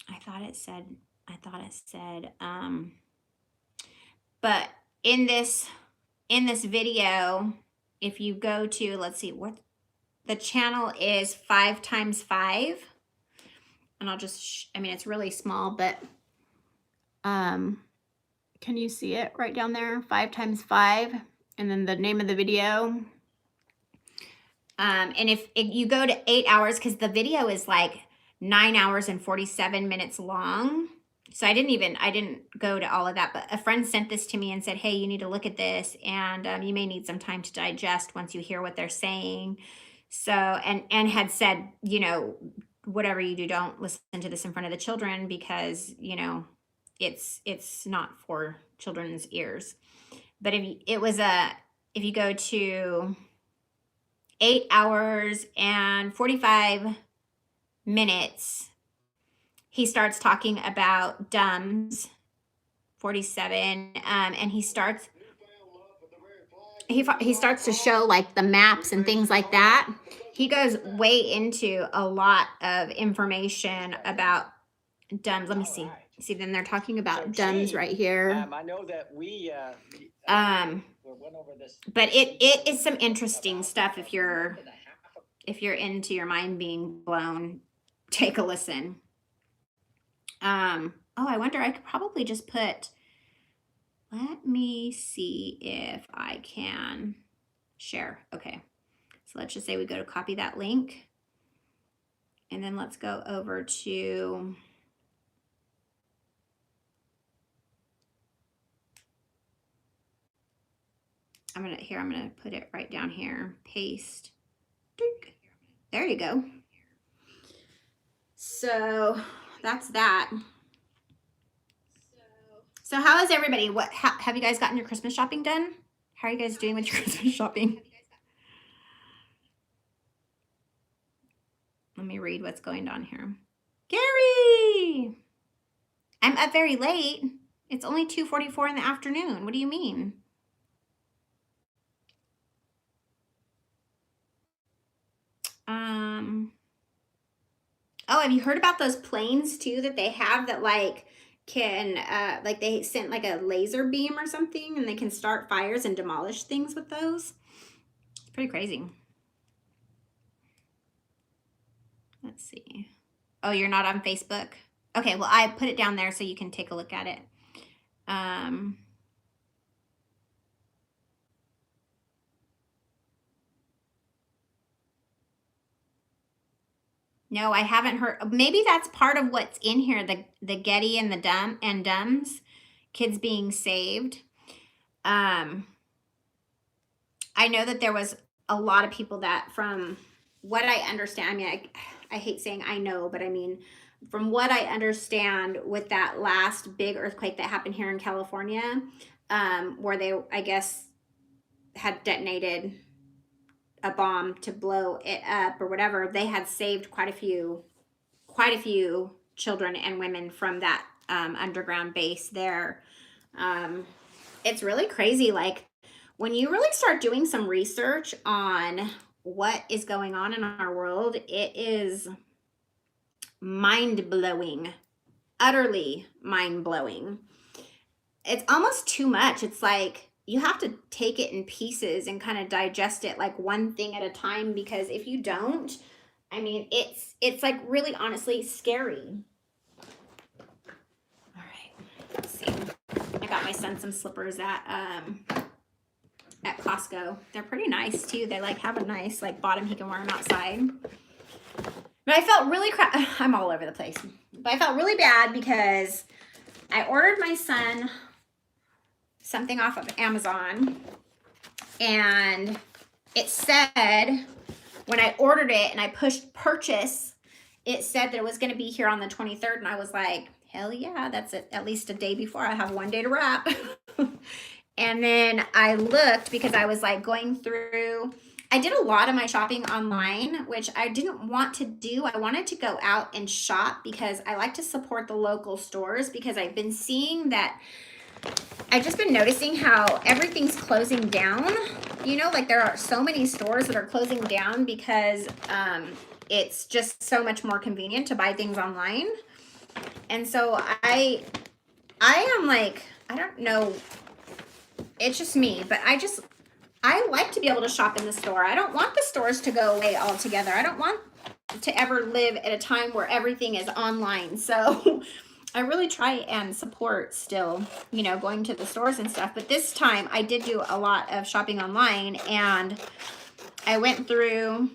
S1: I thought it said, but in this video, if you go to, let's see, what the channel is, 5x5. And I'll just, I mean, it's really small, but can you see it right down there? 5x5, and then the name of the video. And if you go to 8 hours, because the video is like 9 hours and 47 minutes long. So I didn't go to all of that, but a friend sent this to me and said, hey, you need to look at this, and you may need some time to digest once you hear what they're saying. So, and had said, you know, whatever you do, don't listen to this in front of the children, because, you know, it's not for children's ears. But if you go to 8 hours and 45 minutes, he starts talking about dumbs. 47, and he starts to show like the maps and things like that. He goes way into a lot of information about dumbs. Let me see. See, then they're talking about dumbs right here.
S2: I know that we went over this,
S1: but it is some interesting stuff. If you're into your mind being blown, take a listen. Oh, I wonder, I could probably just put, let me see if I can share. Okay, so let's just say we go to copy that link, and then let's go over to, I'm gonna put it right down here, paste. There you go. So that's that. So how is everybody? Have you guys gotten your Christmas shopping done? How are you guys doing with your Christmas shopping? Let me read what's going on here. Gary! I'm up very late. It's only 2:44 in the afternoon. What do you mean? Oh, have you heard about those planes too that they have that like can like they sent like a laser beam or something, and they can start fires and demolish things with those? It's pretty crazy. Let's see. Oh, you're not on Facebook? Okay, well, I put it down there so you can take a look at it. No, I haven't heard. Maybe that's part of what's in here, the Getty and the Dumbs, kids being saved. I know that there was a lot of people that, from what I understand, I mean, I hate saying I know, but I mean, from what I understand, with that last big earthquake that happened here in California, where they, I guess, had detonated a bomb to blow it up or whatever, they had saved quite a few children and women from that underground base there. It's really crazy. Like, when you really start doing some research on what is going on in our world, it is mind-blowing, utterly mind-blowing. It's almost too much. It's like you have to take it in pieces and kind of digest it like one thing at a time, because if you don't, I mean, it's like really honestly scary. All right, let's see. I got my son some slippers at Costco. They're pretty nice too. They like have a nice like bottom, he can wear them outside. But I felt really I'm all over the place. But I felt really bad because I ordered my son something off of Amazon, And it said, when I ordered it and I pushed purchase, it said that it was going to be here on the 23rd. And I was like, hell yeah, that's at least a day before. I have 1 day to wrap. And then I looked because I was like going through, I did a lot of my shopping online, which I didn't want to do. I wanted to go out and shop because I like to support the local stores, because I've been seeing that, I've just been noticing how everything's closing down. You know, like there are so many stores that are closing down because it's just so much more convenient to buy things online. And so I am like, I don't know, it's just me, but I like to be able to shop in the store. I don't want the stores to go away altogether. I don't want to ever live at a time where everything is online. So I really try and support still, you know, going to the stores and stuff. But this time I did do a lot of shopping online, and I went through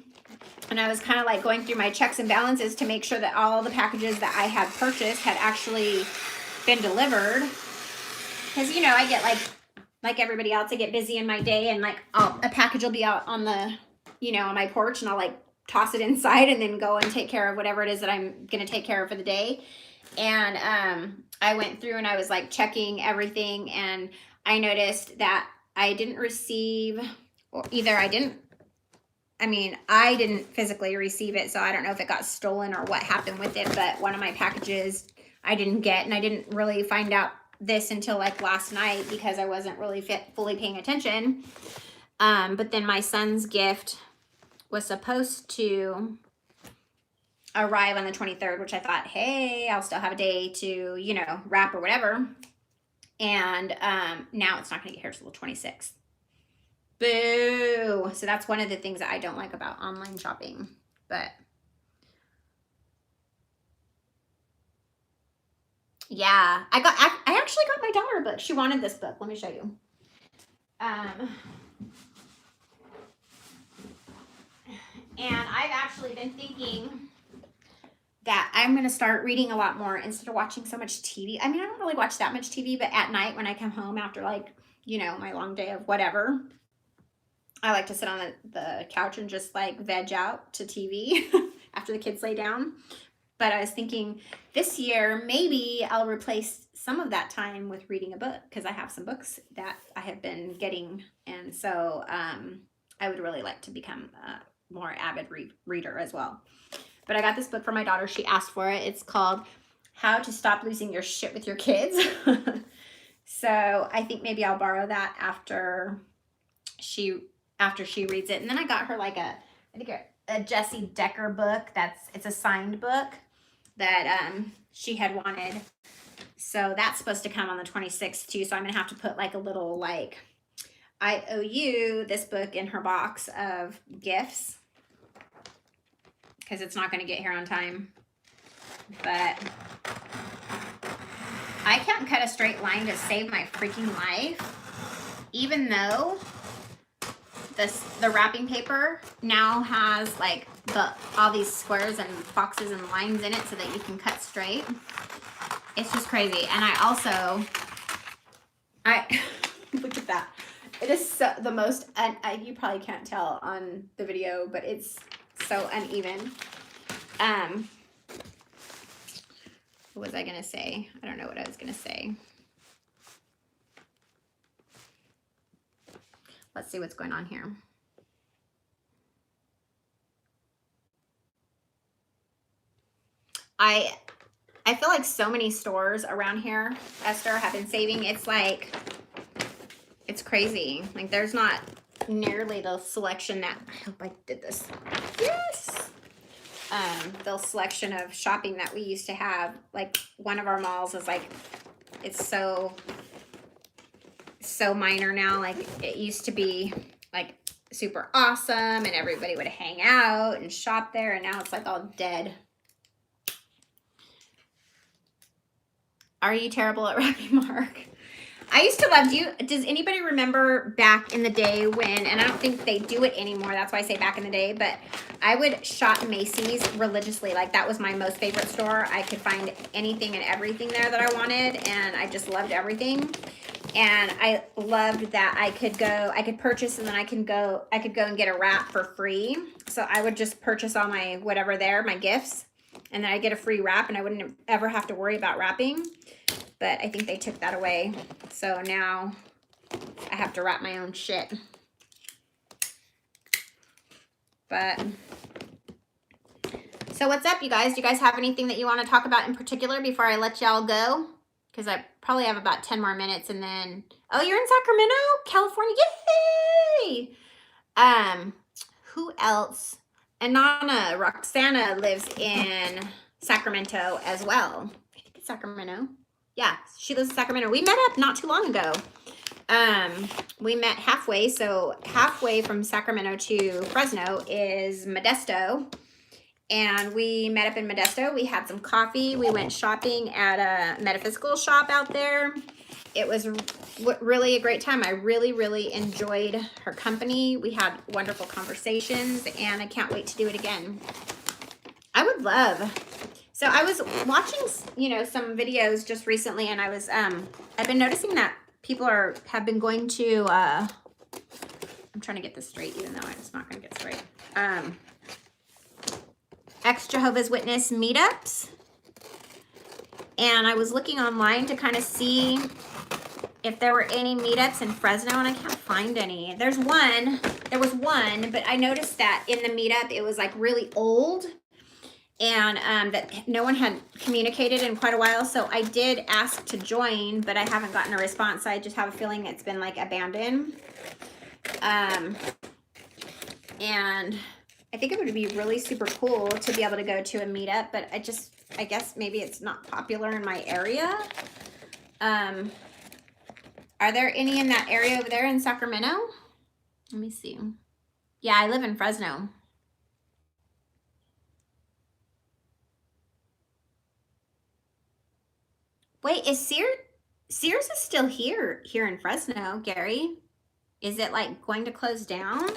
S1: and I was kind of like going through my checks and balances to make sure that all the packages that I had purchased had actually been delivered. Because, you know, I get like everybody else, I get busy in my day, and like a package will be out on the, you know, on my porch, and I'll like toss it inside and then go and take care of whatever it is that I'm going to take care of for the day. And I went through and I was like checking everything, and I noticed that I didn't receive, or either I didn't physically receive it, so I don't know if it got stolen or what happened with it, but one of my packages I didn't get, and I didn't really find out this until like last night because I wasn't really fully paying attention. But then my son's gift was supposed to arrive on the 23rd, which I thought, hey, I'll still have a day to, you know, wrap or whatever. And now it's not going to get here till the 26th. Boo. So that's one of the things that I don't like about online shopping. But yeah, I actually got my daughter a book. She wanted this book. Let me show you. And I've actually been thinking that I'm going to start reading a lot more instead of watching so much TV. I mean, I don't really watch that much TV, but at night when I come home after, like, you know, my long day of whatever, I like to sit on the couch and just like veg out to TV after the kids lay down. But I was thinking this year, maybe I'll replace some of that time with reading a book, because I have some books that I have been getting. And so I would really like to become a more avid reader as well. But I got this book for my daughter. She asked for it. It's called How to Stop Losing Your Shit with Your Kids. So I think maybe I'll borrow that after she reads it. And then I got her like a Jessie Decker book. It's a signed book that she had wanted. So that's supposed to come on the 26th too. So I'm gonna have to put like a little like, I owe you this book in her box of gifts, because it's not gonna get here on time. But I can't cut a straight line to save my freaking life, even though the wrapping paper now has like all these squares and boxes and lines in it so that you can cut straight. It's just crazy. And I also look at that. It is so, the most, you probably can't tell on the video, but it's so uneven. What was I gonna say? I don't know what I was gonna say. Let's see what's going on here. I feel like so many stores around here, Esther, have been saving. It's like, it's crazy. Like there's not nearly the selection that, I hope I did this. Yes. The selection of shopping that we used to have. Like one of our malls is like, it's so minor now. Like it used to be like super awesome and everybody would hang out and shop there, and now it's like all dead. Are you terrible at wrapping, Mark? I used to love does anybody remember back in the day when, and I don't think they do it anymore, that's why I say back in the day, but I would shop Macy's religiously. Like that was my most favorite store. I could find anything and everything there that I wanted, and I just loved everything. And I loved that I could purchase and then I could go and get a wrap for free. So I would just purchase all my whatever there, my gifts, and then I get a free wrap and I wouldn't ever have to worry about wrapping. But I think they took that away. So now I have to wrap my own shit. But so what's up, you guys? Do you guys have anything that you want to talk about in particular before I let y'all go? Because I probably have about 10 more minutes and then, oh, you're in Sacramento, California, yay! Who else? Anana, Roxana lives in Sacramento as well. I think it's Sacramento. Yeah, she lives in Sacramento. We met up not too long ago. We met halfway, so halfway from Sacramento to Fresno is Modesto. And we met up in Modesto. We had some coffee. We went shopping at a metaphysical shop out there. It was really a great time. I really, really enjoyed her company. We had wonderful conversations, and I can't wait to do it again. I would love. So I was watching, you know, some videos just recently, and I was, I've been noticing that people have been going to, I'm trying to get this straight, even though it's not going to get straight. Ex-Jehovah's Witness meetups. And I was looking online to kind of see if there were any meetups in Fresno, and I can't find any. There was one, but I noticed that in the meetup, it was like really old, and that no one had communicated in quite a while. So I did ask to join, but I haven't gotten a response. So I just have a feeling it's been like abandoned. And I think it would be really super cool to be able to go to a meetup, but I guess maybe it's not popular in my area. Are there any in that area over there in Sacramento? Let me see. Yeah, I live in Fresno. Wait, is Sears is still here in Fresno, Gary? Is it like going to close down?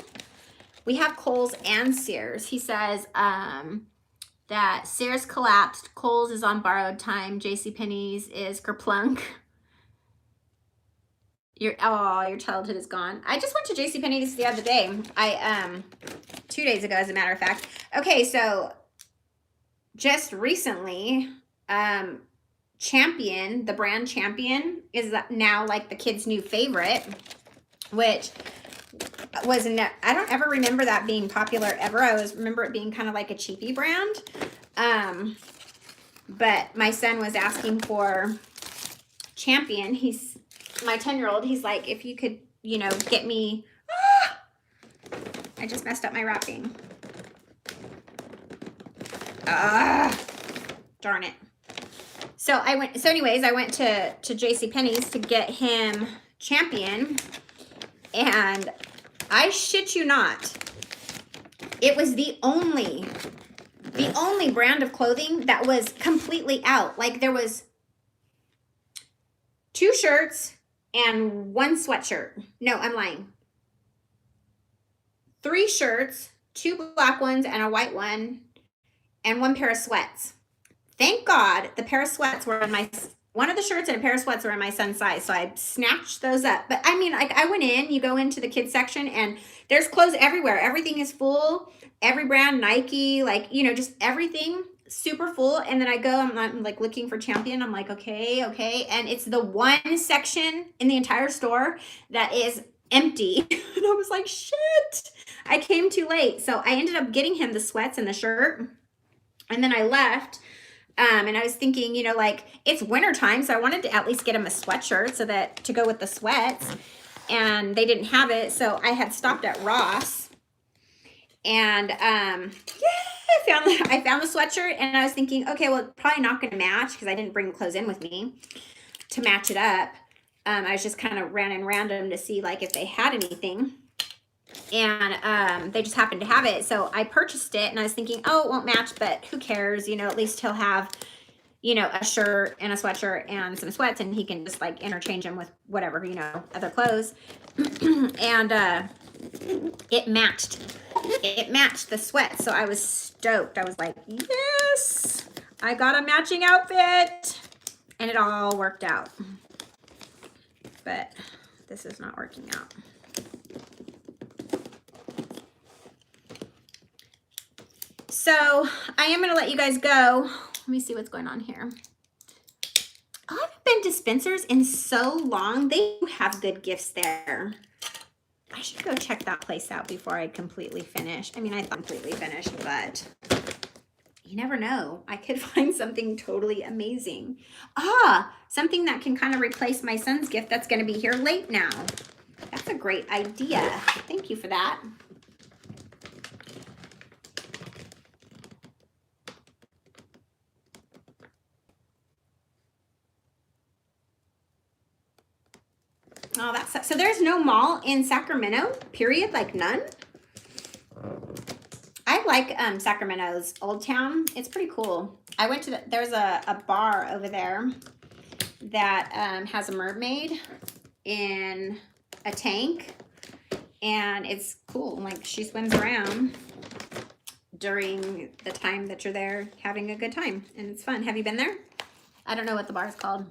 S1: We have Kohl's and Sears. He says that Sears collapsed, Kohl's is on borrowed time, JCPenney's is kerplunk. Your childhood is gone. I just went to JCPenney's the other day. 2 days ago, as a matter of fact. Okay, so just recently, Champion, the brand Champion, is now like the kids' new favorite, which was I don't ever remember that being popular ever. I always remember it being kind of like a cheapy brand. But my son was asking for Champion. He's my 10-year-old. He's like, if you could, you know, get me. I just messed up my wrapping. Darn it. So anyways, I went to JCPenney's to get him Champion, and I shit you not, it was the only brand of clothing that was completely out. Like there was 2 shirts and 1 sweatshirt. No, I'm lying. 3 shirts, 2 black ones and a white one, and 1 pair of sweats. Thank God the pair of sweats were in one of the shirts and a pair of sweats were in my son's size, so I snatched those up. But I mean, like I went in, you go into the kids section and there's clothes everywhere. Everything is full. Every brand, Nike, like, you know, just everything super full. And then I go, I'm like looking for Champion. I'm like, okay. And it's the one section in the entire store that is empty. And I was like, shit, I came too late. So I ended up getting him the sweats and the shirt. And then I left. And I was thinking, you know, like it's winter time, so I wanted to at least get him a sweatshirt so that to go with the sweats, and they didn't have it. So I had stopped at Ross, and I found the sweatshirt, and I was thinking, okay, well, it's probably not going to match because I didn't bring clothes in with me to match it up. I was just kind of ran in random to see like if they had anything. And they just happened to have it, so I purchased it, and I was thinking, oh, it won't match, but who cares, you know, at least he'll have, you know, a shirt and a sweatshirt and some sweats, and he can just like interchange them with whatever, you know, other clothes. And it matched the sweat, so I was stoked. I was like, yes, I got a matching outfit, and it all worked out. but this is not working out. So I am going to let you guys go. Let me see what's going on here. I haven't been to Spencer's in so long. They have good gifts there. I should go check that place out before I completely finish. I mean, I thought completely finished, but you never know. I could find something totally amazing. Something that can kind of replace my son's gift that's going to be here late now. That's a great idea. Thank you for that. Oh, that's so there's no mall in Sacramento, period, like none. I like Sacramento's Old Town. It's pretty cool. I went to there's a bar over there that has a mermaid in a tank, and it's cool. Like, she swims around during the time that you're there having a good time, and it's fun. Have you been there? I don't know what the bar is called.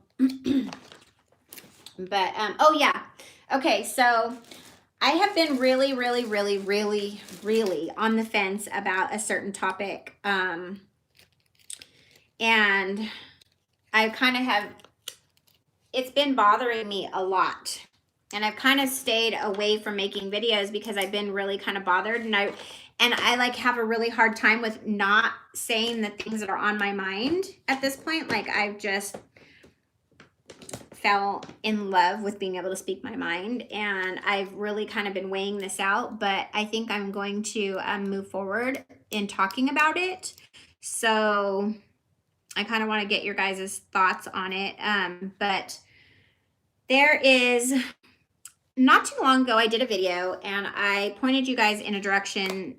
S1: But, oh yeah. Okay, so I have been really on the fence about a certain topic. And I kind of have, it's been bothering me a lot. And I've kind of stayed away from making videos because I've been really kind of bothered. And I like have a really hard time with not saying the things that are on my mind at this point. Like, I've just fell in love with being able to speak my mind, and I've really kind of been weighing this out, but I think I'm going to move forward in talking about it. So I kind of want to get your guys' thoughts on it. But there is, not too long ago, I did a video and I pointed you guys in a direction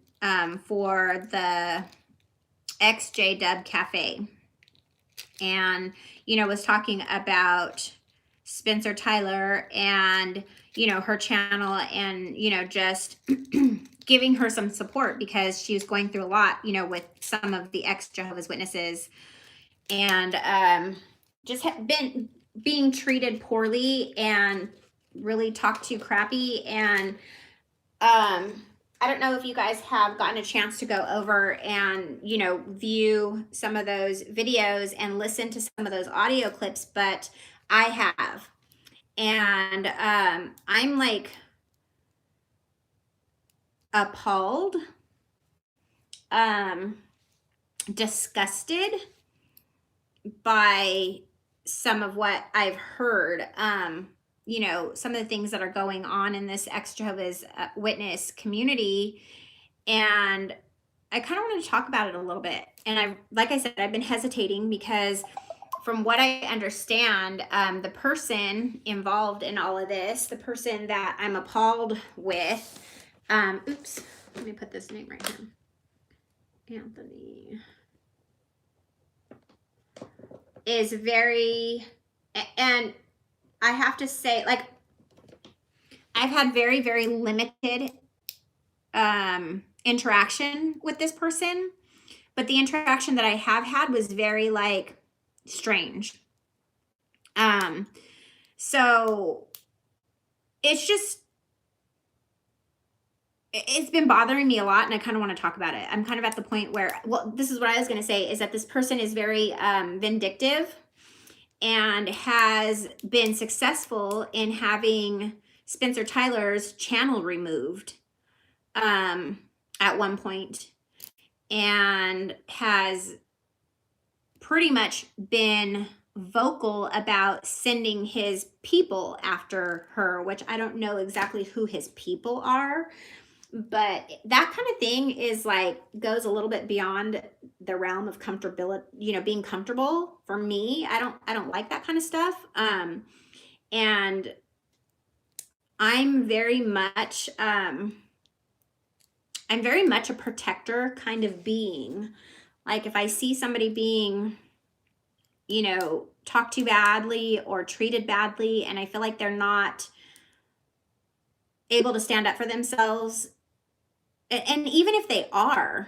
S1: for the XJ Dub Cafe, and was talking about Spencer Tyler and her channel, and just giving her some support because she was going through a lot with some of the ex-Jehovah's Witnesses, and just been being treated poorly and really talked to crappy. And I don't know if you guys have gotten a chance to go over and view some of those videos and listen to some of those audio clips, but I have. And I'm like appalled, disgusted by some of what I've heard, some of the things that are going on in this ex-Jehovah's Witness community. And I kind of want to talk about it a little bit. And like I said, I've been hesitating because from what I understand, the person involved in all of this, the person that I'm appalled with, oops, let me put this name right here. Anthony is very, and I have to say, like, I've had very limited interaction with this person, but the interaction that I have had was very like strange. So it's been bothering me a lot, and I kind of want to talk about it. I'm kind of at the point where, well, this is what I was going to say, is that this person is very vindictive and has been successful in having Spencer Tyler's channel removed at one point, and has pretty much been vocal about sending his people after her, which I don't know exactly who his people are, but that kind of thing is like, goes a little bit beyond the realm of comfortability, being comfortable for me. I don't like that kind of stuff. And I'm very much a protector kind of being. Like, if I see somebody being, talked to badly or treated badly, and I feel like they're not able to stand up for themselves, and even if they are,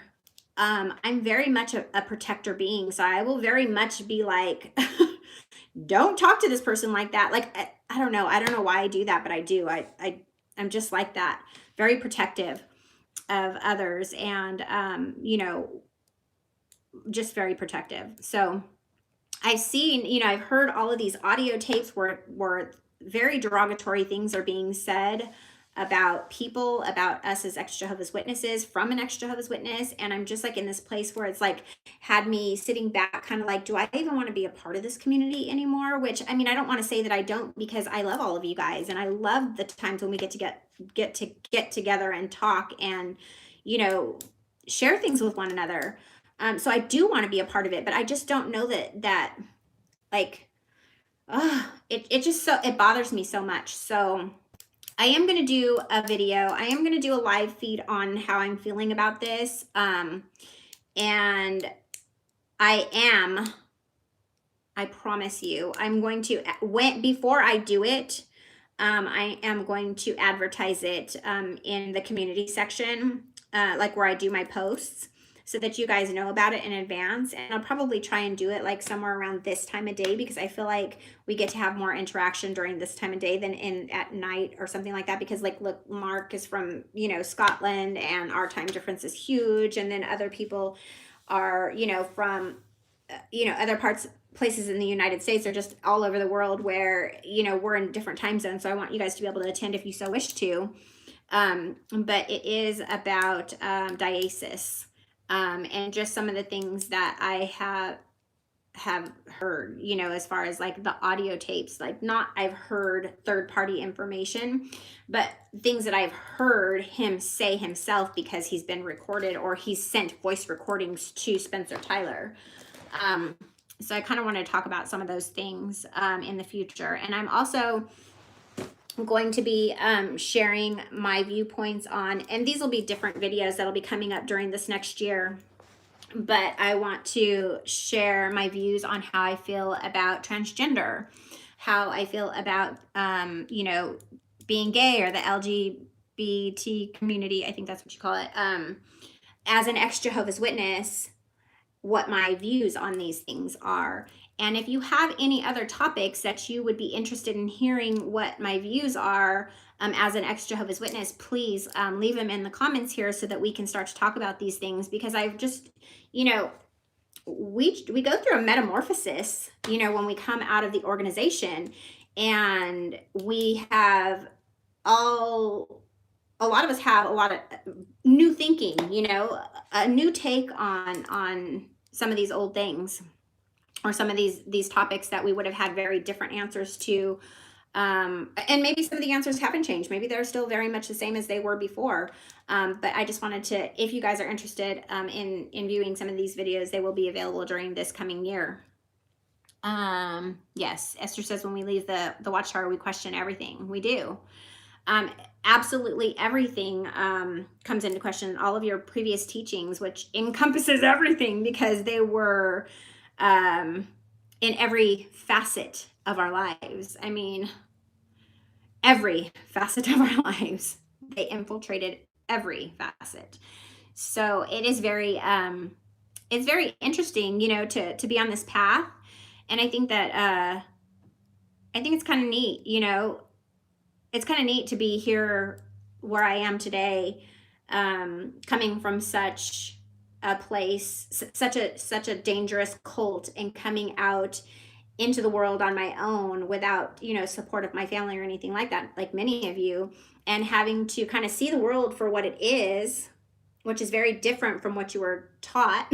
S1: I'm very much a protector being. So I will very much be like, don't talk to this person like that. Like, I don't know. I don't know why I do that, but I do. I'm just like that. Very protective of others, and you know, just very protective. So I've seen, you know, I've heard all of these audio tapes where very derogatory things are being said about people, about us as ex Jehovah's Witnesses, from an ex Jehovah's Witness. And I'm just like in this place where it's like had me sitting back, kind of like, do I even want to be a part of this community anymore? Which, I mean, I don't want to say that I don't, because I love all of you guys, and I love the times when we get together and talk and, you know, share things with one another. So I do want to be a part of it, but I just don't know that like, it just, so it bothers me so much. So I am going to do a video. I am going to do a live feed on how I'm feeling about this. And I promise you, I'm going to, before I do it, I am going to advertise it in the community section, like where I do my posts, so that you guys know about it in advance. And I'll probably try and do it like somewhere around this time of day, because I feel like we get to have more interaction during this time of day than at night or something like that. Because like, look, Mark is from, you know, Scotland, and our time difference is huge. And then other people are, you know, from, you know, other places in the United States, or just all over the world, where, you know, we're in different time zones. So I want you guys to be able to attend if you so wish to. But it is about diasis, and just some of the things that I have heard, you know, as far as like the audio tapes, like not I've heard third party information, but things that I've heard him say himself, because he's been recorded, or he's sent voice recordings to Spencer Tyler. So I kind of want to talk about some of those things in the future. And I'm also going to be sharing my viewpoints on, and these will be different videos that'll be coming up during this next year, but I want to share my views on how I feel about transgender, how I feel about, you know, being gay, or the LGBT community, I think that's what you call it, as an ex-Jehovah's Witness, what my views on these things are. And if you have any other topics that you would be interested in hearing what my views are as an ex-Jehovah's Witness, please leave them in the comments here, so that we can start to talk about these things. Because I've just, you know, we go through a metamorphosis, you know, when we come out of the organization, and we have a lot of us have a lot of new thinking, you know, a new take on some of these old things, or some of these topics that we would have had very different answers to. And maybe some of the answers haven't changed. Maybe they're still very much the same as they were before. But I just wanted to, if you guys are interested in viewing some of these videos, they will be available during this coming year. Yes, Esther says, when we leave the watchtower, we question everything. We do. Absolutely everything comes into question. All of your previous teachings, which encompasses everything, because they were in every facet of our lives. I mean, every facet of our lives. They infiltrated every facet. So it is very it's very interesting, you know, to be on this path. And I think that I think it's kind of neat, you know. It's kind of neat to be here where I am today, coming from such a place, such a dangerous cult, and coming out into the world on my own without, you know, support of my family or anything like that, like many of you, and having to kind of see the world for what it is, which is very different from what you were taught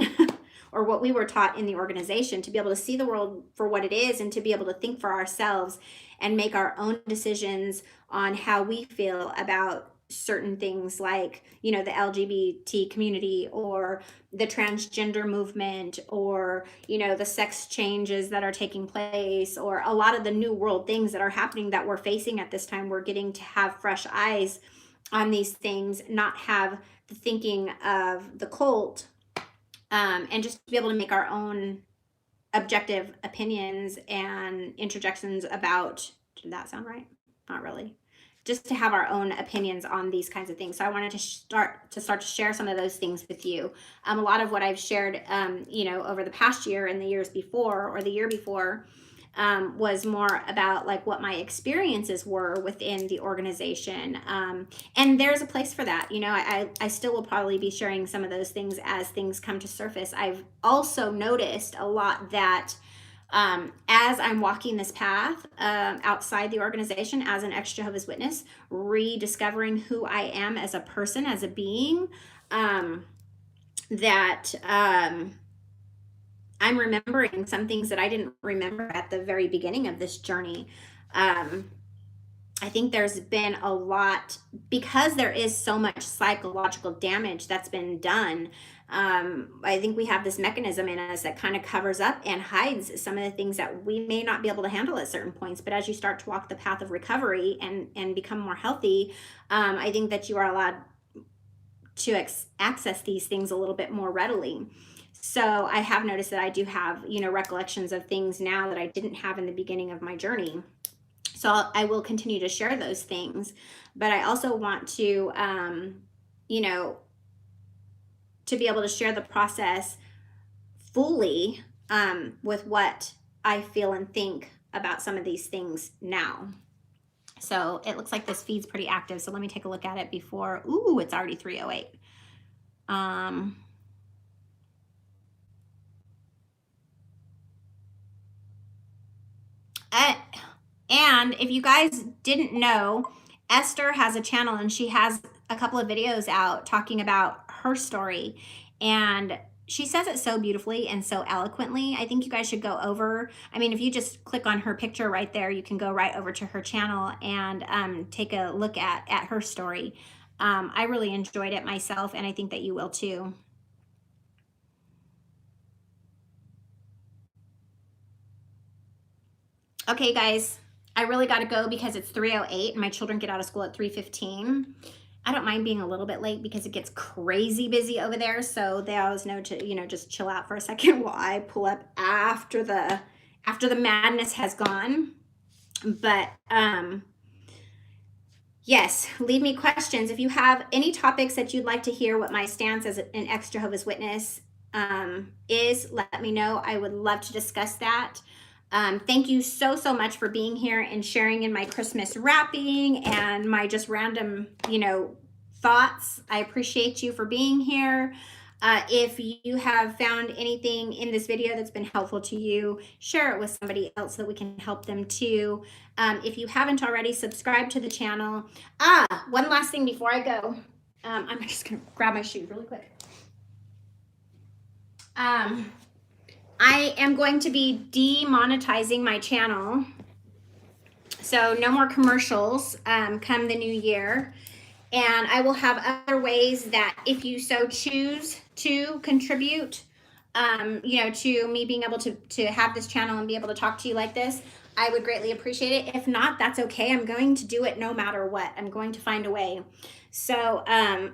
S1: or what we were taught in the organization. To be able to see the world for what it is, and to be able to think for ourselves and make our own decisions on how we feel about certain things, like, you know, the LGBT community, or the transgender movement, or, you know, the sex changes that are taking place, or a lot of the new world things that are happening that we're facing at this time. We're getting to have fresh eyes on these things, not have the thinking of the cult, and just to be able to make our own objective opinions and interjections about, did that sound right? Not really. Just to have our own opinions on these kinds of things. So I wanted to start to share some of those things with you. A lot of what I've shared, you know, over the past year and the years before, or the year before, was more about like what my experiences were within the organization. And there's a place for that. You know, I still will probably be sharing some of those things as things come to surface. I've also noticed a lot that as I'm walking this path outside the organization as an ex-Jehovah's Witness, rediscovering who I am as a person, as a being, that I'm remembering some things that I didn't remember at the very beginning of this journey. I think there's been a lot, because there is so much psychological damage that's been done. I think we have this mechanism in us that kind of covers up and hides some of the things that we may not be able to handle at certain points. But as you start to walk the path of recovery and become more healthy, I think that you are allowed to access these things a little bit more readily. So I have noticed that I do have, you know, recollections of things now that I didn't have in the beginning of my journey. So I will continue to share those things, but I also want to, you know, to be able to share the process fully with what I feel and think about some of these things now. So it looks like this feed's pretty active. So let me take a look at it before. Ooh, it's already 3:08. And if you guys didn't know, Esther has a channel and she has a couple of videos out talking about her story. And she says it so beautifully and so eloquently. I think you guys should go over. I mean, if you just click on her picture right there, you can go right over to her channel and take a look at her story. I really enjoyed it myself, and I think that you will too. Okay, guys, I really got to go because it's 3:08 and my children get out of school at 3:15. I don't mind being a little bit late because it gets crazy busy over there. So they always know to, you know, just chill out for a second while I pull up after the madness has gone. But yes, leave me questions. If you have any topics that you'd like to hear what my stance as an ex-Jehovah's Witness is, let me know. I would love to discuss that. Thank you so much for being here and sharing in my Christmas wrapping and my just random, you know, thoughts. I appreciate you for being here. If you have found anything in this video that's been helpful to you, share it with somebody else so that we can help them too. If you haven't already, subscribe to the channel. One last thing before I go. I'm just gonna grab my shoe really quick. I am going to be demonetizing my channel. So no more commercials come the new year. And I will have other ways that if you so choose to contribute, you know, to me being able to have this channel and be able to talk to you like this, I would greatly appreciate it. If not, that's okay. I'm going to do it no matter what. I'm going to find a way. So and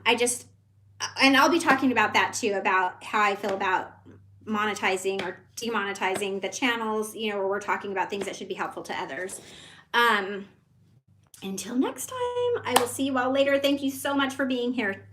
S1: I'll be talking about that too, about how I feel about monetizing or demonetizing the channels, you know, where we're talking about things that should be helpful to others. Until next time, I will see you all later. Thank you so much for being here.